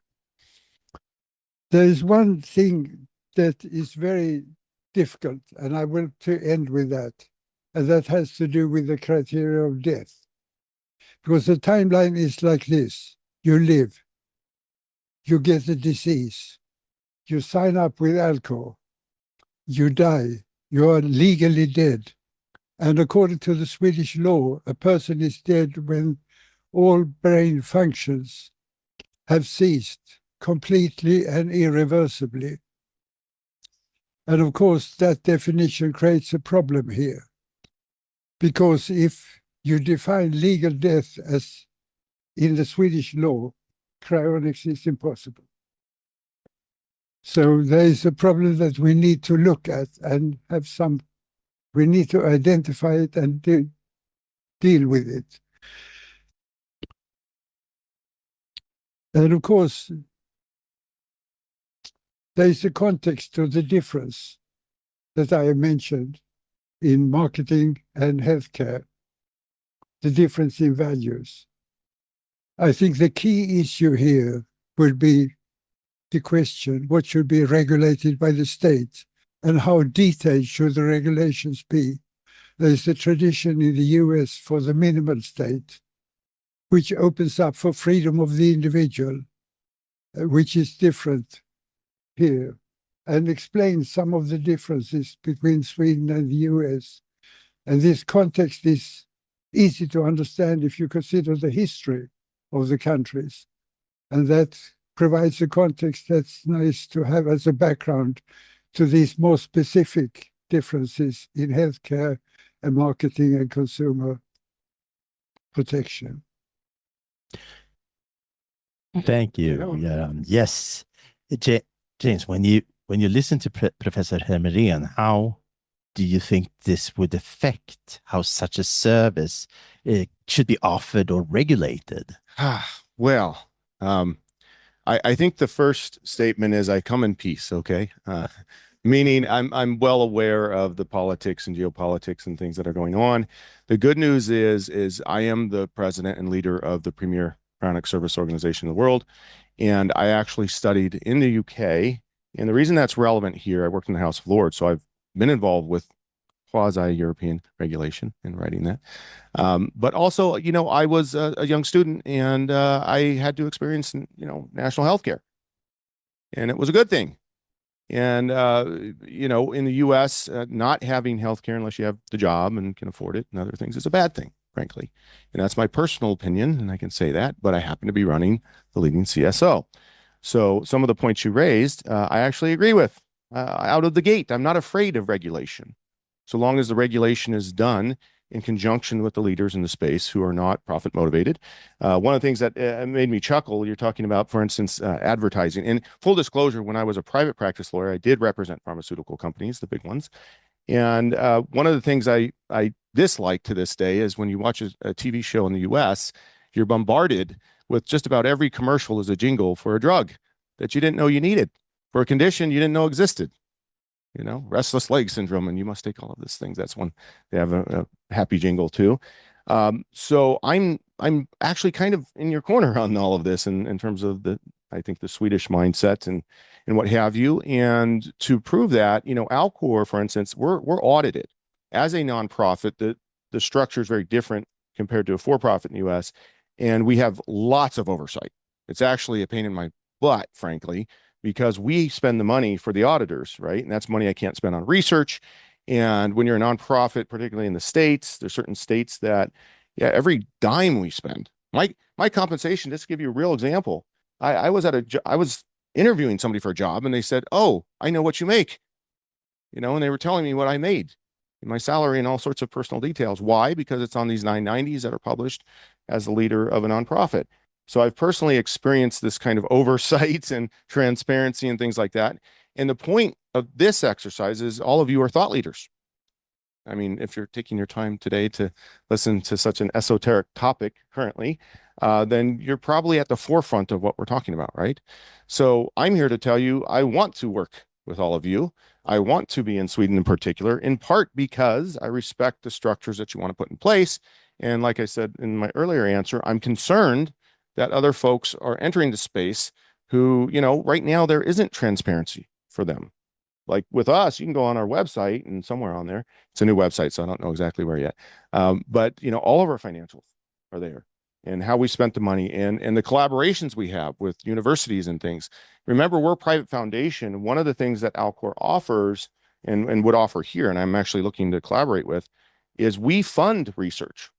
There is one thing that is very difficult, and I will to end with that, and that has to do with the criteria of death. Because the timeline is like this. You live, you get a disease, you sign up with Alcor, you die, you are legally dead. And according to the Swedish law, a person is dead when all brain functions have ceased completely and irreversibly. And of course, that definition creates a problem here. Because if you define legal death as in the Swedish law, cryonics is impossible. So there is a problem that we need to look at and we need to identify it and deal with it. And of course, there is a context to the difference that I have mentioned in marketing and healthcare, the difference in values. I think the key issue here would be the question, what should be regulated by the state and how detailed should the regulations be? There is a tradition in the US for the minimal state, which opens up for freedom of the individual, which is different here, and explains some of the differences between Sweden and the US. And this context is easy to understand if you consider the history of the countries. And that provides a context that's nice to have as a background to these more specific differences in healthcare and marketing and consumer protection. Thank you. Yes, James. When you listen to Professor Hermeren, how do you think this would affect how such a service should be offered or regulated? Well, I think the first statement is I come in peace. Okay. Meaning I'm well aware of the politics and geopolitics and things that are going on. The good news is I am the president and leader of the premier cryonic service organization in the world. And I actually studied in the UK. And the reason that's relevant here, I worked in the House of Lords, so I've been involved with quasi-European regulation and writing that. But also, I was a young student and I had to experience, national health care. And it was a good thing. And, in the US, not having health care unless you have the job and can afford it and other things is a bad thing, frankly. And that's my personal opinion, and I can say that, but I happen to be running the leading CSO. So some of the points you raised, I actually agree with out of the gate. I'm not afraid of regulation. so long as the regulation is done in conjunction with the leaders in the space who are not profit motivated. One of the things that made me chuckle, you're talking about, for instance, advertising. And full disclosure, when I was a private practice lawyer, I did represent pharmaceutical companies, the big ones. And one of the things I dislike to this day is when you watch a TV show in the US, you're bombarded with just about every commercial as a jingle for a drug that you didn't know you needed, for a condition you didn't know existed. You know, restless leg syndrome, and you must take all of these things. That's one. They have a happy jingle too. So I'm actually kind of in your corner on all of this in terms of I think the Swedish mindset and what have you. And to prove that, you know, Alcor, for instance, we're audited as a nonprofit. The structure is very different compared to a for-profit in the US, and we have lots of oversight. It's actually a pain in my butt, frankly, because we spend the money for the auditors, right? And that's money I can't spend on research. And when you're a nonprofit, particularly in the States, there's certain states that, yeah, every dime we spend, my compensation, just to give you a real example, I was interviewing somebody for a job and they said, "Oh, I know what you make," you know, and they were telling me what I made, my salary and all sorts of personal details. Why? Because it's on these 990s that are published as the leader of a nonprofit. So I've personally experienced this kind of oversight and transparency and things like that. And the point of this exercise is all of you are thought leaders. I mean, if you're taking your time today to listen to such an esoteric topic currently, then you're probably at the forefront of what we're talking about, right? So I'm here to tell you, I want to work with all of you. I want to be in Sweden in particular, in part because I respect the structures that you want to put in place. And like I said in my earlier answer, I'm concerned that other folks are entering the space who, you know, right now there isn't transparency for them. Like with us, you can go on our website, and somewhere on there, it's a new website, so I don't know exactly where yet. But you know, all of our financials are there, and how we spent the money, and the collaborations we have with universities and things. Remember, we're a private foundation. One of the things that Alcor offers and would offer here, and I'm actually looking to collaborate with, is we fund research.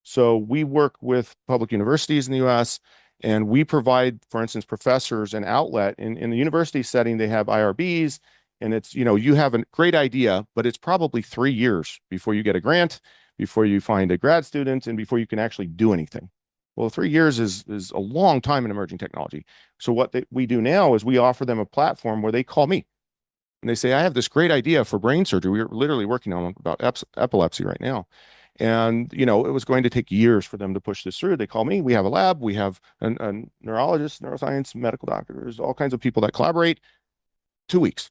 So we work with public universities in the US, and we provide, for instance, professors an outlet. In the university setting, they have IRBs, and it's, you know, you have a great idea, but it's probably 3 years before you get a grant, before you find a grad student, and before you can actually do anything. Well, 3 years is a long time in emerging technology. So what we do now is we offer them a platform where they call me and they say, "I have this great idea for brain surgery. We're literally working on about epilepsy right now." And, you know, it was going to take years for them to push this through. They call me, we have a lab, we have a neurologist, neuroscience, medical doctors, all kinds of people that collaborate. 2 weeks,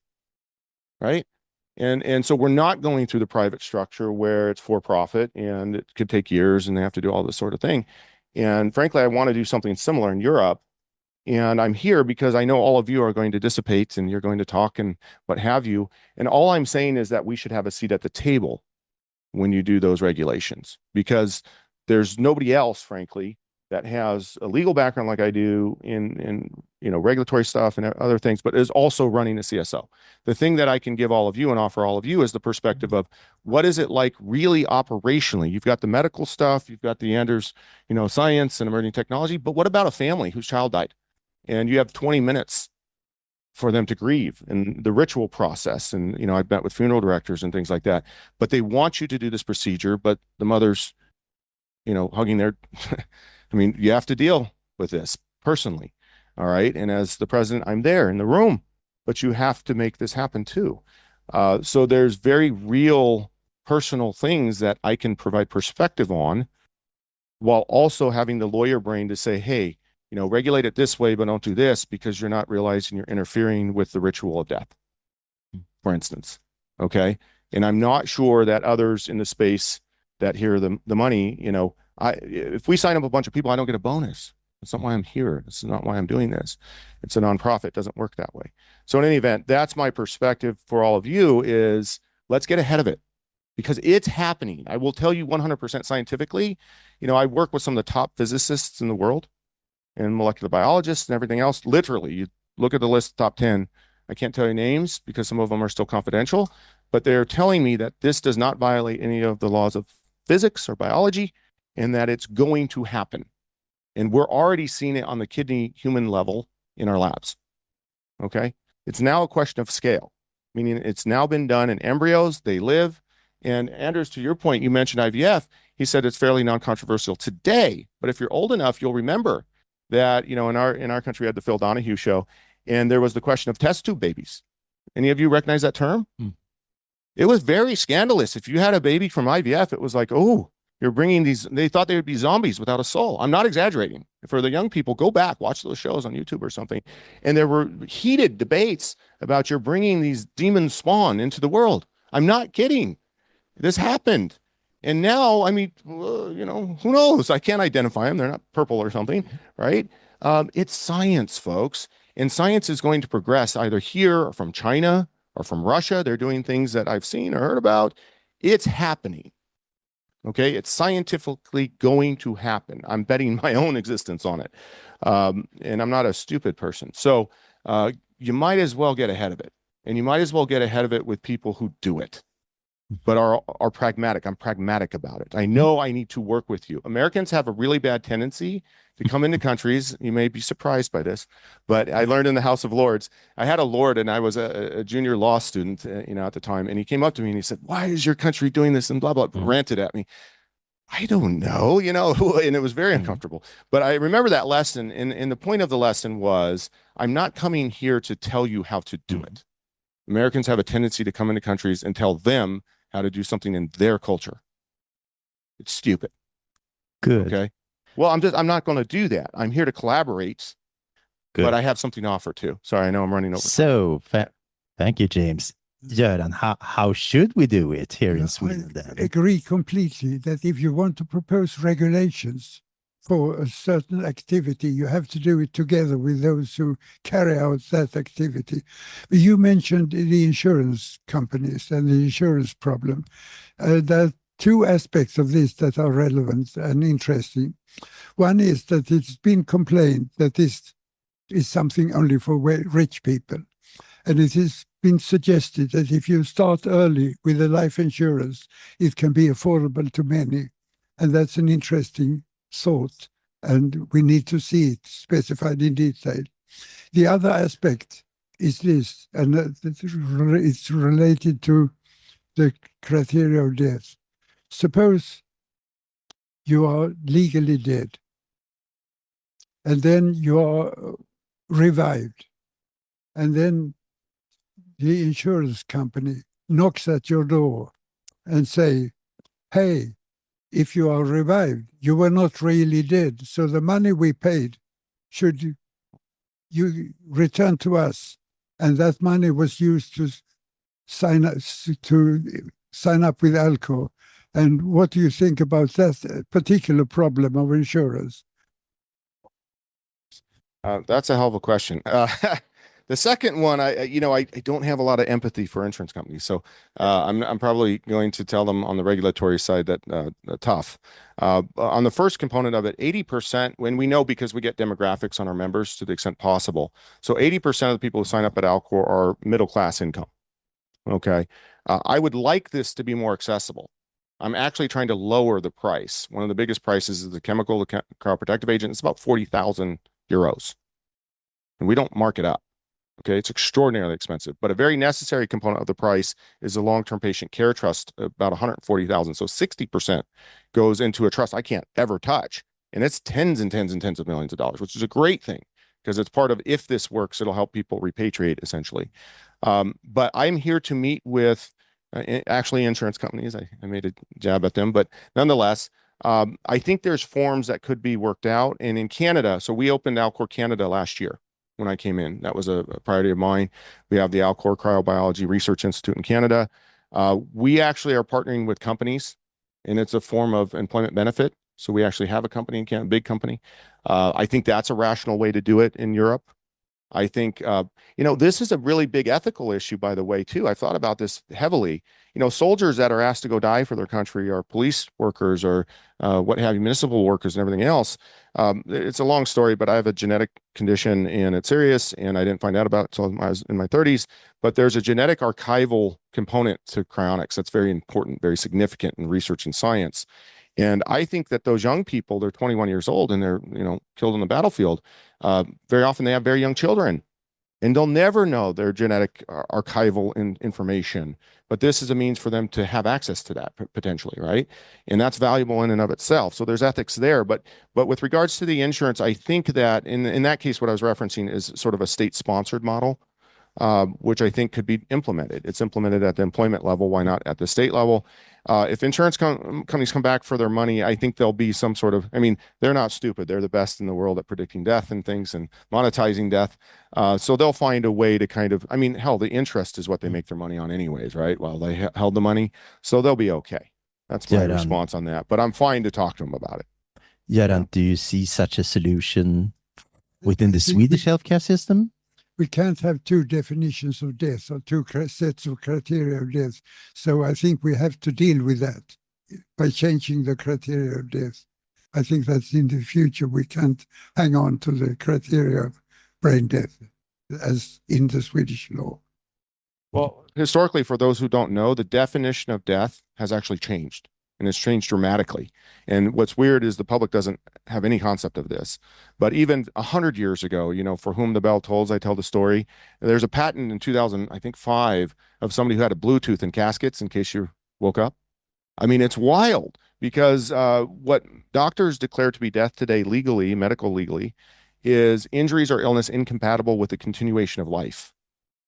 right? And so we're not going through the private structure where it's for profit and it could take years and they have to do all this sort of thing. And frankly, I want to do something similar in Europe. And I'm here because I know all of you are going to dissipate and you're going to talk and what have you. And all I'm saying is that we should have a seat at the table when you do those regulations, because there's nobody else, frankly, that has a legal background like I do in you know, regulatory stuff and other things, but is also running a CSO. The thing that I can give all of you and offer all of you is the perspective of what is it like really operationally. You've got the medical stuff, you've got the Anders, you know, science and emerging technology, but what about a family whose child died? And you have 20 minutes for them to grieve and the ritual process. And, you know, I've met with funeral directors and things like that, but they want you to do this procedure, but the mother's, you know, hugging their, I mean, you have to deal with this personally. All right. And as the president, I'm there in the room, but you have to make this happen too. So there's very real personal things that I can provide perspective on while also having the lawyer brain to say, hey, you know, regulate it this way, but don't do this because you're not realizing you're interfering with the ritual of death, for instance. Okay. And I'm not sure that others in the space that hear the money, you know, if we sign up a bunch of people, I don't get a bonus. That's not why I'm here. That's not why I'm doing this. It's a nonprofit. It doesn't work that way. So in any event, that's my perspective for all of you is let's get ahead of it because it's happening. I will tell you 100% scientifically, you know, I work with some of the top physicists in the world and molecular biologists and everything else. Literally, you look at the list, top 10. I can't tell you names because some of them are still confidential, but they're telling me that this does not violate any of the laws of physics or biology and that it's going to happen. And we're already seeing it on the kidney human level in our labs. Okay. It's now a question of scale, meaning it's now been done in embryos, they live, And Anders, to your point, you mentioned IVF. He said it's fairly non-controversial today, but if you're old enough, you'll remember that, in our country, we had the Phil Donahue show, and there was the question of test tube babies. Any of you recognize that term? It was very scandalous. If you had a baby from IVF, it was like, oh, you're bringing these, they thought they would be zombies without a soul. I'm not exaggerating. For the young people, go back, watch those shows on YouTube or something. And there were heated debates about you're bringing these demon spawn into the world. I'm not kidding. This happened. And now, I mean, who knows? I can't identify them. They're not purple or something, right? It's science, folks. And science is going to progress either here or from China or from Russia. They're doing things that I've seen or heard about. It's happening. Okay, it's scientifically going to happen. I'm betting my own existence on it. And I'm not a stupid person. So you might as well get ahead of it. And you might as well get ahead of it with people who do it, but are pragmatic. I'm pragmatic about it. I know I need to work with you. Americans have a really bad tendency to come into countries. You may be surprised by this, but I learned in the House of Lords. I had a lord, and I was a junior law student, at the time, and he came up to me and he said, "Why is your country doing this?" and blah blah, ranted at me. I don't know, and it was very uncomfortable. But I remember that lesson, and the point of the lesson was, I'm not coming here to tell you how to do it. Americans have a tendency to come into countries and tell them how to do something in their culture. It's stupid. Good. Okay. Well, I'm not going to do that. I'm here to collaborate, but I have something to offer too. Sorry, I know I'm running over. So, thank you, James. Göran, how should we do it here in Sweden then? I agree completely that if you want to propose regulations for a certain activity, you have to do it together with those who carry out that activity. You mentioned the insurance companies and the insurance problem. There are two aspects of this that are relevant and interesting. One is that it's been complained that this is something only for rich people. And it has been suggested that if you start early with a life insurance, it can be affordable to many. And that's an interesting thought. And we need to see it specified in detail. The other aspect is this, and it's related to the criteria of death. Suppose you are legally dead, and then you are revived, and then the insurance company knocks at your door and say, "Hey, if you are revived, you were not really dead. So the money we paid, should you return to us?" And that money was used to sign up with Alcor. And what do you think about that particular problem of insurance? That's a hell of a question. The second one, I don't have a lot of empathy for insurance companies, so I'm probably going to tell them on the regulatory side that tough. On the first component of it, 80%, when we know because we get demographics on our members to the extent possible. So 80% of the people who sign up at Alcor are middle class income. Okay, I would like this to be more accessible. I'm actually trying to lower the price. One of the biggest prices is the chemical, the cryoprotective agent. It's about 40,000 euros, and we don't mark it up. Okay, it's extraordinarily expensive, but a very necessary component of the price is a long-term patient care trust, about 140,000. So 60% goes into a trust I can't ever touch, and it's tens and tens and tens of millions of dollars, which is a great thing because it's part of, if this works, it'll help people repatriate essentially. But I'm here to meet with actually insurance companies. I made a jab at them, but nonetheless, I think there's forms that could be worked out. And in Canada, so we opened Alcor Canada last year. When I came in, that was a priority of mine. We have the Alcor Cryobiology Research Institute in Canada. We actually are partnering with companies, and it's a form of employment benefit. So we actually have a company in Canada, big company. I think that's a rational way to do it in Europe. I think, this is a really big ethical issue, by the way, too. I've thought about this heavily. Soldiers that are asked to go die for their country, or police workers, or what have you, municipal workers and everything else. It's a long story, but I have a genetic condition and it's serious, and I didn't find out about it until I was in my 30s. But there's a genetic archival component to cryonics that's very important, very significant in research and science. And I think that those young people, they're 21 years old and they're, killed on the battlefield. Very often they have very young children. And they'll never know their genetic archival information, but this is a means for them to have access to that potentially, right? And that's valuable in and of itself. So there's ethics there. But with regards to the insurance, I think that in that case, what I was referencing is sort of a state-sponsored model, which I think could be implemented. It's implemented at the employment level. Why not at the state level? If insurance companies come back for their money, I think there'll be some sort of, I mean, they're not stupid. They're the best in the world at predicting death and things and monetizing death. So they'll find a way to kind of, I mean, hell, the interest is what they make their money on anyways, right? While they held the money. So they'll be okay. That's my response on that. But I'm fine to talk to them about it. Göran, do you see such a solution within the Swedish healthcare system? We can't have two definitions of death or two sets of criteria of death. So I think we have to deal with that by changing the criteria of death. I think that in the future we can't hang on to the criteria of brain death as in the Swedish law. Well, historically, for those who don't know, the definition of death has actually changed, and it's changed dramatically. And what's weird is the public doesn't have any concept of this. But even 100 years ago, you know, for whom the bell tolls, I tell the story. There's a patent in 2000, I think 5, of somebody who had a Bluetooth in caskets in case you woke up. I mean, it's wild because what doctors declare to be death today legally, medical legally, is injuries or illness incompatible with the continuation of life.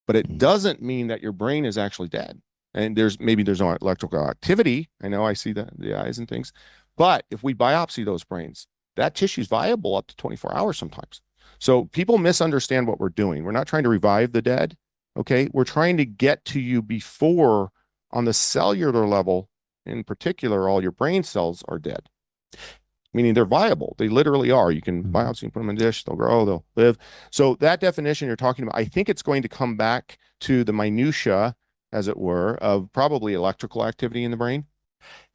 But it doesn't mean that your brain is actually dead. And there's no electrical activity. I know I see the eyes and things. But if we biopsy those brains, that tissue is viable up to 24 hours sometimes. So people misunderstand what we're doing. We're not trying to revive the dead. Okay. We're trying to get to you before, on the cellular level, in particular, all your brain cells are dead. Meaning they're viable. They literally are. You can biopsy and put them in a dish. They'll grow, they'll live. So that definition you're talking about, I think it's going to come back to the minutia, as it were, of probably electrical activity in the brain.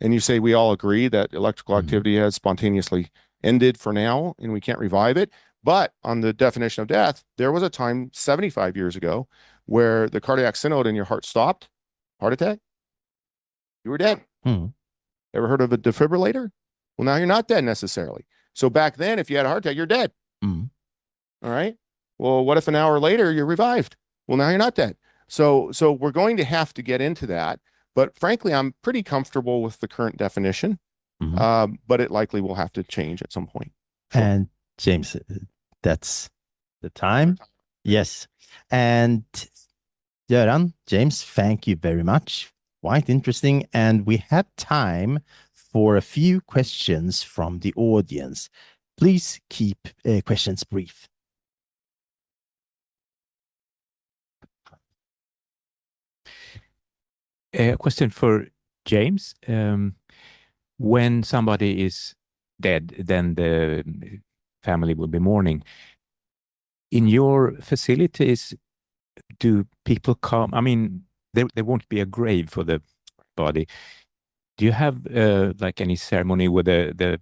And you say we all agree that electrical activity has spontaneously ended for now and we can't revive it. But on the definition of death, there was a time 75 years ago where the cardiac synode in your heart stopped. Heart attack. You were dead. Ever heard of a defibrillator? Well, now you're not dead necessarily. So back then, if you had a heart attack, you're dead. All right. Well, what if an hour later you're revived? Well, now you're not dead. So we're going to have to get into that. But frankly, I'm pretty comfortable with the current definition, but it likely will have to change at some point. Sure. And James, that's the time. Yes. And Göran, James, thank you very much. Quite interesting. And we have time for a few questions from the audience. Please keep questions brief. A question for James. When somebody is dead, then the family will be mourning. In your facilities, do people come? I mean, there won't be a grave for the body. Do you have like any ceremony where the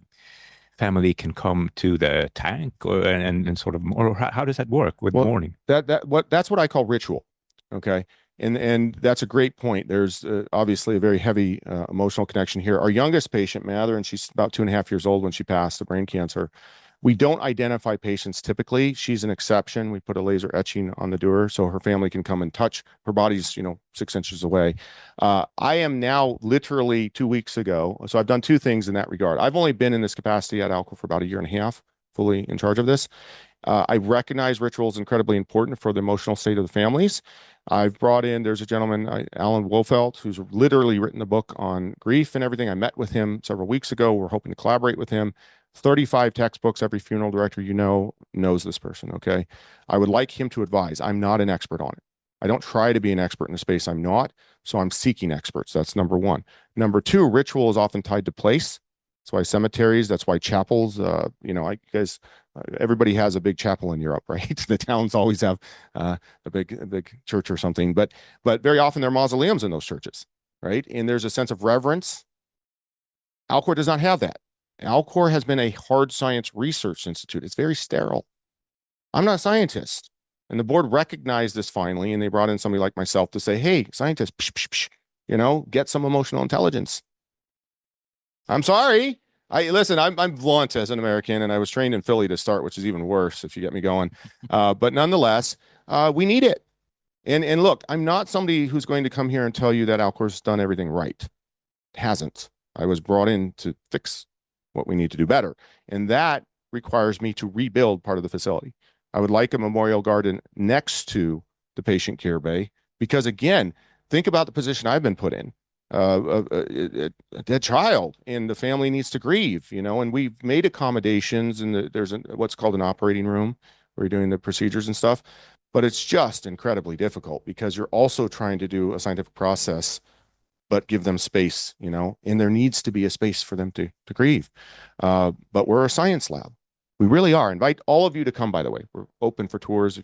family can come to the tank and sort of, or how does that work with mourning? That's what I call ritual. Okay. And that's a great point. There's obviously a very heavy emotional connection here. Our youngest patient, Mather, and she's about 2.5 years old when she passed of brain cancer. We don't identify patients typically. She's an exception. We put a laser etching on the door so her family can come and touch. Her body's, 6 inches away. I am now literally 2 weeks ago. So I've done 2 things in that regard. I've only been in this capacity at Alcor for about 1.5 years, fully in charge of this. I recognize rituals incredibly important for the emotional state of the families. I've brought in, there's a gentleman, Alan Wolfelt, who's literally written a book on grief and everything. I met with him several weeks ago. We're hoping to collaborate with him. 35 textbooks. Every funeral director knows this person, okay? I would like him to advise. I'm not an expert on it. I don't try to be an expert in the space I'm not, so I'm seeking experts. That's number 1. Number 2, ritual is often tied to place. That's why cemeteries, that's why chapels, everybody has a big chapel in Europe, right? The towns always have a big church or something, but very often there are mausoleums in those churches, right? And there's a sense of reverence. Alcor does not have that. Alcor has been a hard science research institute. It's very sterile. I'm not a scientist. And the board recognized this finally, and they brought in somebody like myself to say, hey, scientists, get some emotional intelligence. I'm sorry. Listen, I'm blunt as an American, and I was trained in Philly to start, which is even worse if you get me going. But nonetheless, we need it. And look, I'm not somebody who's going to come here and tell you that Alcor's done everything right. It hasn't. I was brought in to fix what we need to do better. And that requires me to rebuild part of the facility. I would like a memorial garden next to the patient care bay, because again, think about the position I've been put in. A dead child, and the family needs to grieve, and we've made accommodations, and there's what's called an operating room where you're doing the procedures and stuff, but it's just incredibly difficult because you're also trying to do a scientific process, but give them space, and there needs to be a space for them to grieve. But we're a science lab. We really are. Invite all of you to come, by the way. We're open for tours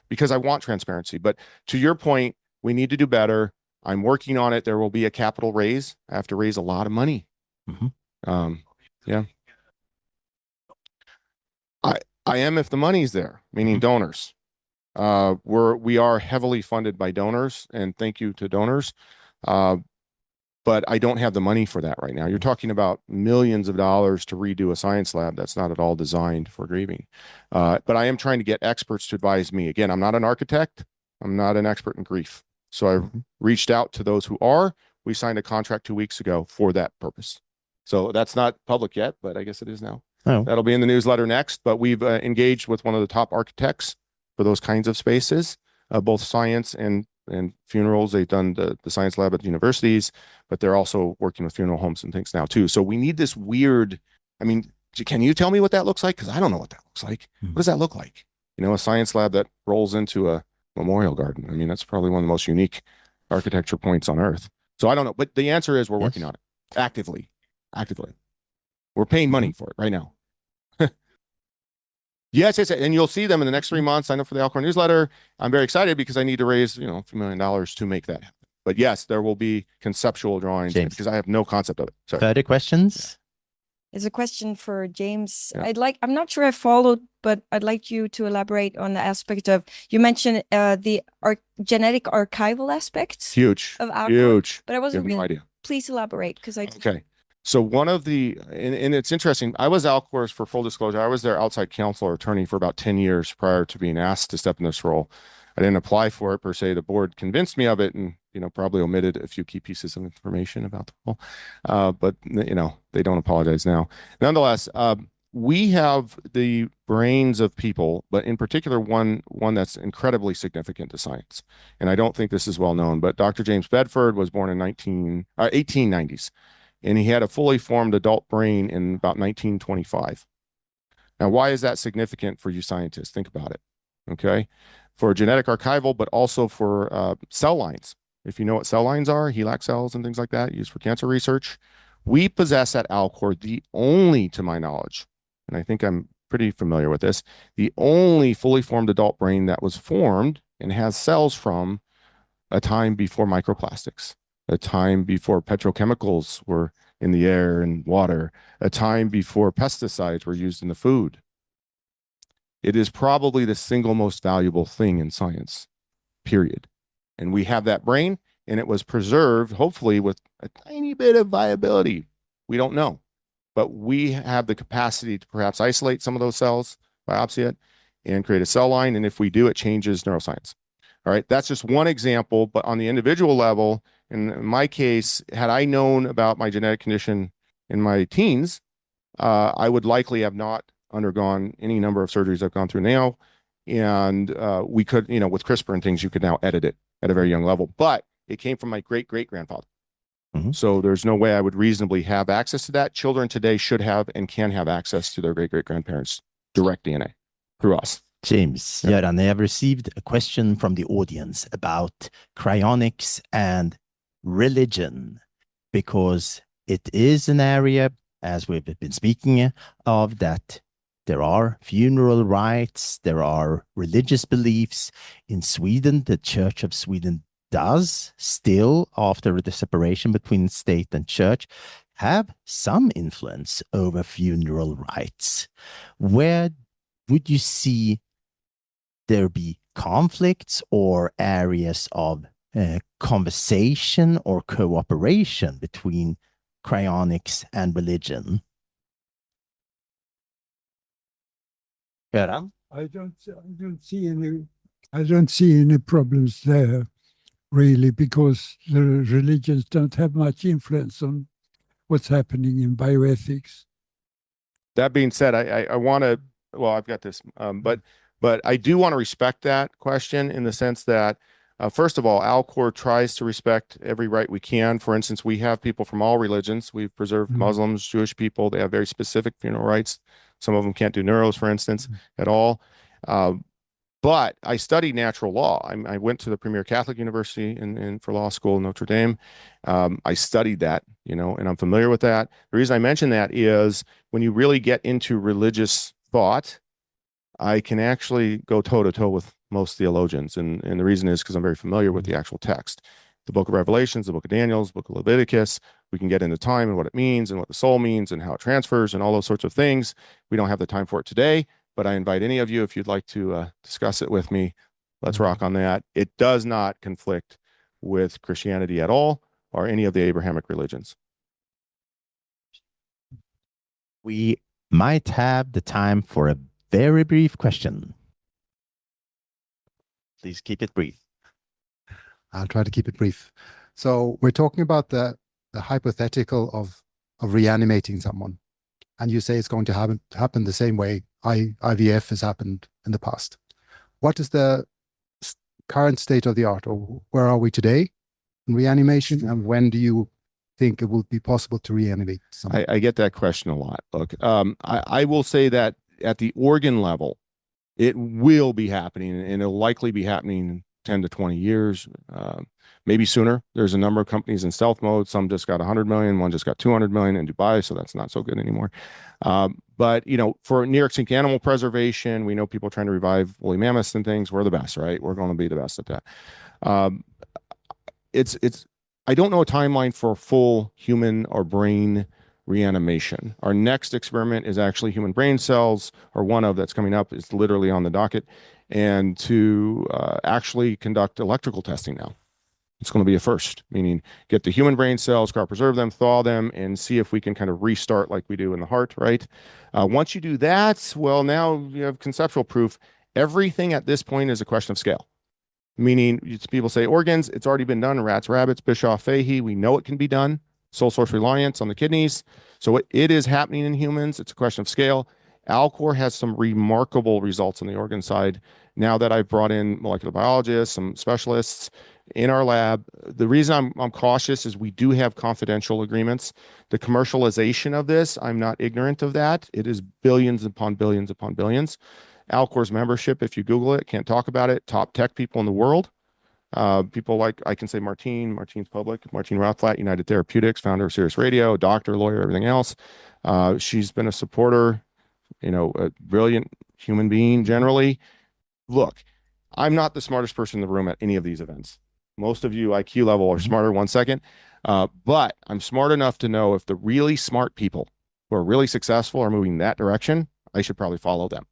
because I want transparency. But to your point, we need to do better. I'm working on it. There will be a capital raise. I have to raise a lot of money. Yeah. I am if the money's there, meaning donors. We are heavily funded by donors, and thank you to donors. But I don't have the money for that right now. You're talking about millions of dollars to redo a science lab that's not at all designed for grieving. But I am trying to get experts to advise me. Again, I'm not an architect. I'm not an expert in grief. So I've reached out to those who are. We signed a contract 2 weeks ago for that purpose. So that's not public yet, but I guess it is now. Oh. That'll be in the newsletter next. But we've engaged with one of the top architects for those kinds of spaces, both science and funerals. They've done the science lab at the universities, but they're also working with funeral homes and things now too. So we need this weird, can you tell me what that looks like? Because I don't know what that looks like. What does that look like? A science lab that rolls into a memorial garden. That's probably one of the most unique architecture points on earth. So I don't know, but the answer is we're working on it actively. We're paying money for it right now. Yes. And you'll see them in the next 3 months. Sign up for the Alcor newsletter. I'm very excited because I need to raise, $3 million to make that happen. But yes, there will be conceptual drawings because I have no concept of it. Sorry. Further questions? It's a question for James. Yeah. I'm not sure I followed, but I'd like you to elaborate on the aspect of, you mentioned the genetic archival aspects. Huge. Of Alcor. Huge. But I wasn't no really, idea. Please elaborate because Okay. So one of the, and it's interesting, I was Alcor's, for full disclosure, I was their outside counsel or attorney for about 10 years prior to being asked to step in this role. I didn't apply for it per se. The board convinced me of it and, probably omitted a few key pieces of information about the role. But, they don't apologize now. Nonetheless, we have the brains of people, but in particular, one that's incredibly significant to science. And I don't think this is well known, but Dr. James Bedford was born in 1890s. And he had a fully formed adult brain in about 1925. Now, why is that significant for you scientists? Think about it, okay? For genetic archival, but also for cell lines. If you know what cell lines are, HeLac cells and things like that, used for cancer research. We possess at Alcor the only, to my knowledge, and I think I'm pretty familiar with this, the only fully formed adult brain that was formed and has cells from a time before microplastics. A time before petrochemicals were in the air and water, a time before pesticides were used in the food. It is probably the single most valuable thing in science, period. And we have that brain, and it was preserved, hopefully, with a tiny bit of viability. We don't know, but we have the capacity to perhaps isolate some of those cells, biopsy it, and create a cell line. And if we do, it changes neuroscience. All right, that's just one example, but on the individual level, in my case, had I known about my genetic condition in my teens, I would likely have not undergone any number of surgeries I've gone through now. And we could, with CRISPR and things, you could now edit it at a very young level. But it came from my great-great-grandfather. So there's no way I would reasonably have access to that. Children today should have and can have access to their great-great-grandparents' direct DNA through us. James, Göran, I have received a question from the audience about cryonics and religion, because it is an area, as we've been speaking of, that there are funeral rites, there are religious beliefs. In Sweden, the Church of Sweden does still, after the separation between state and church, have some influence over funeral rites. Where would you see there be conflicts or areas of conversation or cooperation between cryonics and religion? Göran? I don't see any problems there, really, because the religions don't have much influence on what's happening in bioethics. That being said, I want to, well, I've got this, but I do want to respect that question in the sense that, first of all, Alcor tries to respect every right we can. For instance, we have people from all religions. We've preserved Muslims, Jewish people. They have very specific funeral rights. Some of them can't do neuros, for instance, at all. But I studied natural law. I went to the premier Catholic university for law school in Notre Dame. I studied that, and I'm familiar with that. The reason I mention that is when you really get into religious thought, I can actually go toe to toe with most theologians. And the reason is because I'm very familiar with the actual text. The book of Revelations, the book of Daniel, the book of Leviticus. We can get into time and what it means and what the soul means and how it transfers and all those sorts of things. We don't have the time for it today, but I invite any of you, if you'd like to discuss it with me, let's rock on that. It does not conflict with Christianity at all or any of the Abrahamic religions. We might have the time for a very brief question. Please keep it brief. I'll try to keep it brief. So we're talking about the hypothetical of reanimating someone. And you say it's going to happen the same way IVF has happened in the past. What is the current state of the art, or where are we today in reanimation, and when do you think it will be possible to reanimate someone? I get that question a lot. Look, I will say that at the organ level, it will be happening, and it'll likely be happening 10 to 20 years, maybe sooner. There's a number of companies in stealth mode. Some just got 100 million, one just got 200 million in Dubai, so that's not so good anymore. But, for New York State animal preservation, we know people trying to revive woolly mammoths and things. We're the best, right? We're going to be the best at that. I don't know a timeline for full human or brain reanimation. Our next experiment is actually human brain cells, or one of that's coming up. It's literally on the docket, and to actually conduct electrical testing now. It's going to be a first, meaning get the human brain cells, cryopreserve them, thaw them, and see if we can kind of restart like we do in the heart, right? Once you do that, well, now you have conceptual proof. Everything at this point is a question of scale. Meaning, people say organs, it's already been done, rats, rabbits, Bischoff, Fahey, we know it can be done. Sole source reliance on the kidneys. So it is happening in humans. It's a question of scale. Alcor has some remarkable results on the organ side. Now that I've brought in molecular biologists, some specialists in our lab, the reason I'm cautious is we do have confidential agreements. The commercialization of this, I'm not ignorant of that. It is billions upon billions upon billions. Alcor's membership, if you Google it, can't talk about it, top tech people in the world. People like, I can say Martine's public, Martine Rothblatt, United Therapeutics, founder of Sirius Radio, doctor, lawyer, everything else. She's been a supporter, a brilliant human being generally. Look, I'm not the smartest person in the room at any of these events. Most of you IQ level are smarter 1 second, but I'm smart enough to know if the really smart people who are really successful are moving that direction, I should probably follow them.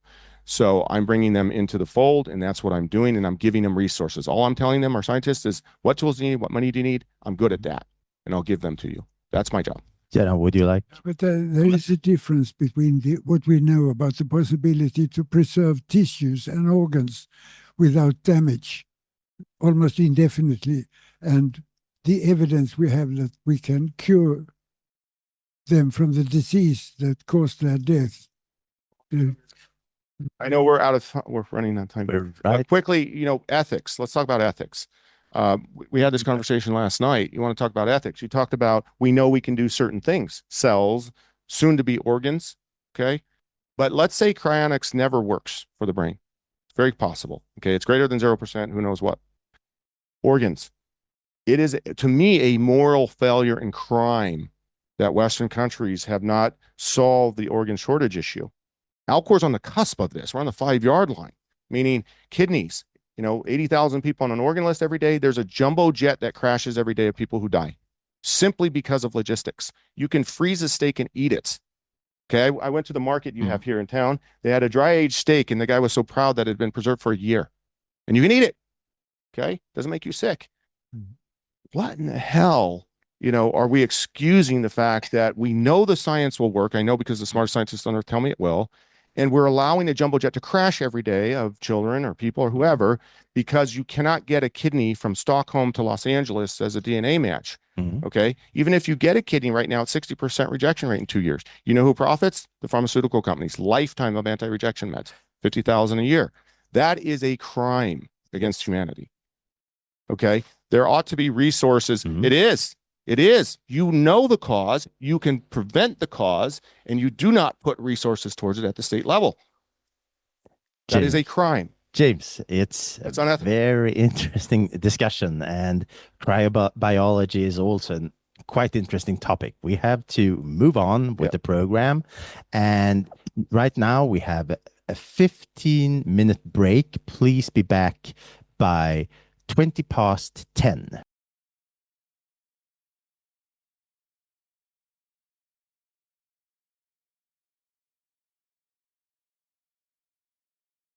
So I'm bringing them into the fold, and that's what I'm doing, and I'm giving them resources. All I'm telling them, our scientists, is what tools do you need, what money do you need? I'm good at that, and I'll give them to you. That's my job. Göran, would you like? But there is a difference between what we know about the possibility to preserve tissues and organs without damage, almost indefinitely, and the evidence we have that we can cure them from the disease that caused their death. I know we're running out of time. Right. Quickly, ethics. Let's talk about ethics. We had this conversation last night. You want to talk about ethics. You talked about, we know we can do certain things, cells, soon to be organs. Okay. But let's say cryonics never works for the brain. It's very possible. Okay. It's greater than 0%. Who knows what? Organs. It is, to me, a moral failure and crime that Western countries have not solved the organ shortage issue. Alcor's on the cusp of this. We're on the 5-yard line, meaning kidneys. 80,000 people on an organ list every day. There's a jumbo jet that crashes every day of people who die simply because of logistics. You can freeze a steak and eat it. Okay. I went to the market you have here in town. They had a dry aged steak, and the guy was so proud that it had been preserved for a year, and you can eat it. Okay. Doesn't make you sick. What in the hell, are we excusing the fact that we know the science will work? I know, because the smartest scientists on earth tell me it will. And we're allowing a jumbo jet to crash every day of children or people or whoever, because you cannot get a kidney from Stockholm to Los Angeles as a DNA match. Mhm. Okay. Even if you get a kidney right now, it's 60% rejection rate in 2 years. You know who profits? The pharmaceutical companies. Lifetime of anti-rejection meds, 50,000 a year. That is a crime against humanity. Okay. There ought to be resources. Mhm. It is. It is. You know the cause, you can prevent the cause, and you do not put resources towards it at the state level. That is a crime. James, it's It's a unethical. very interesting discussion, and cryobiology is also a quite interesting topic. We have to move on with Yep. the program, and right now we have a 15-minute break. Please be back by 20 past 10.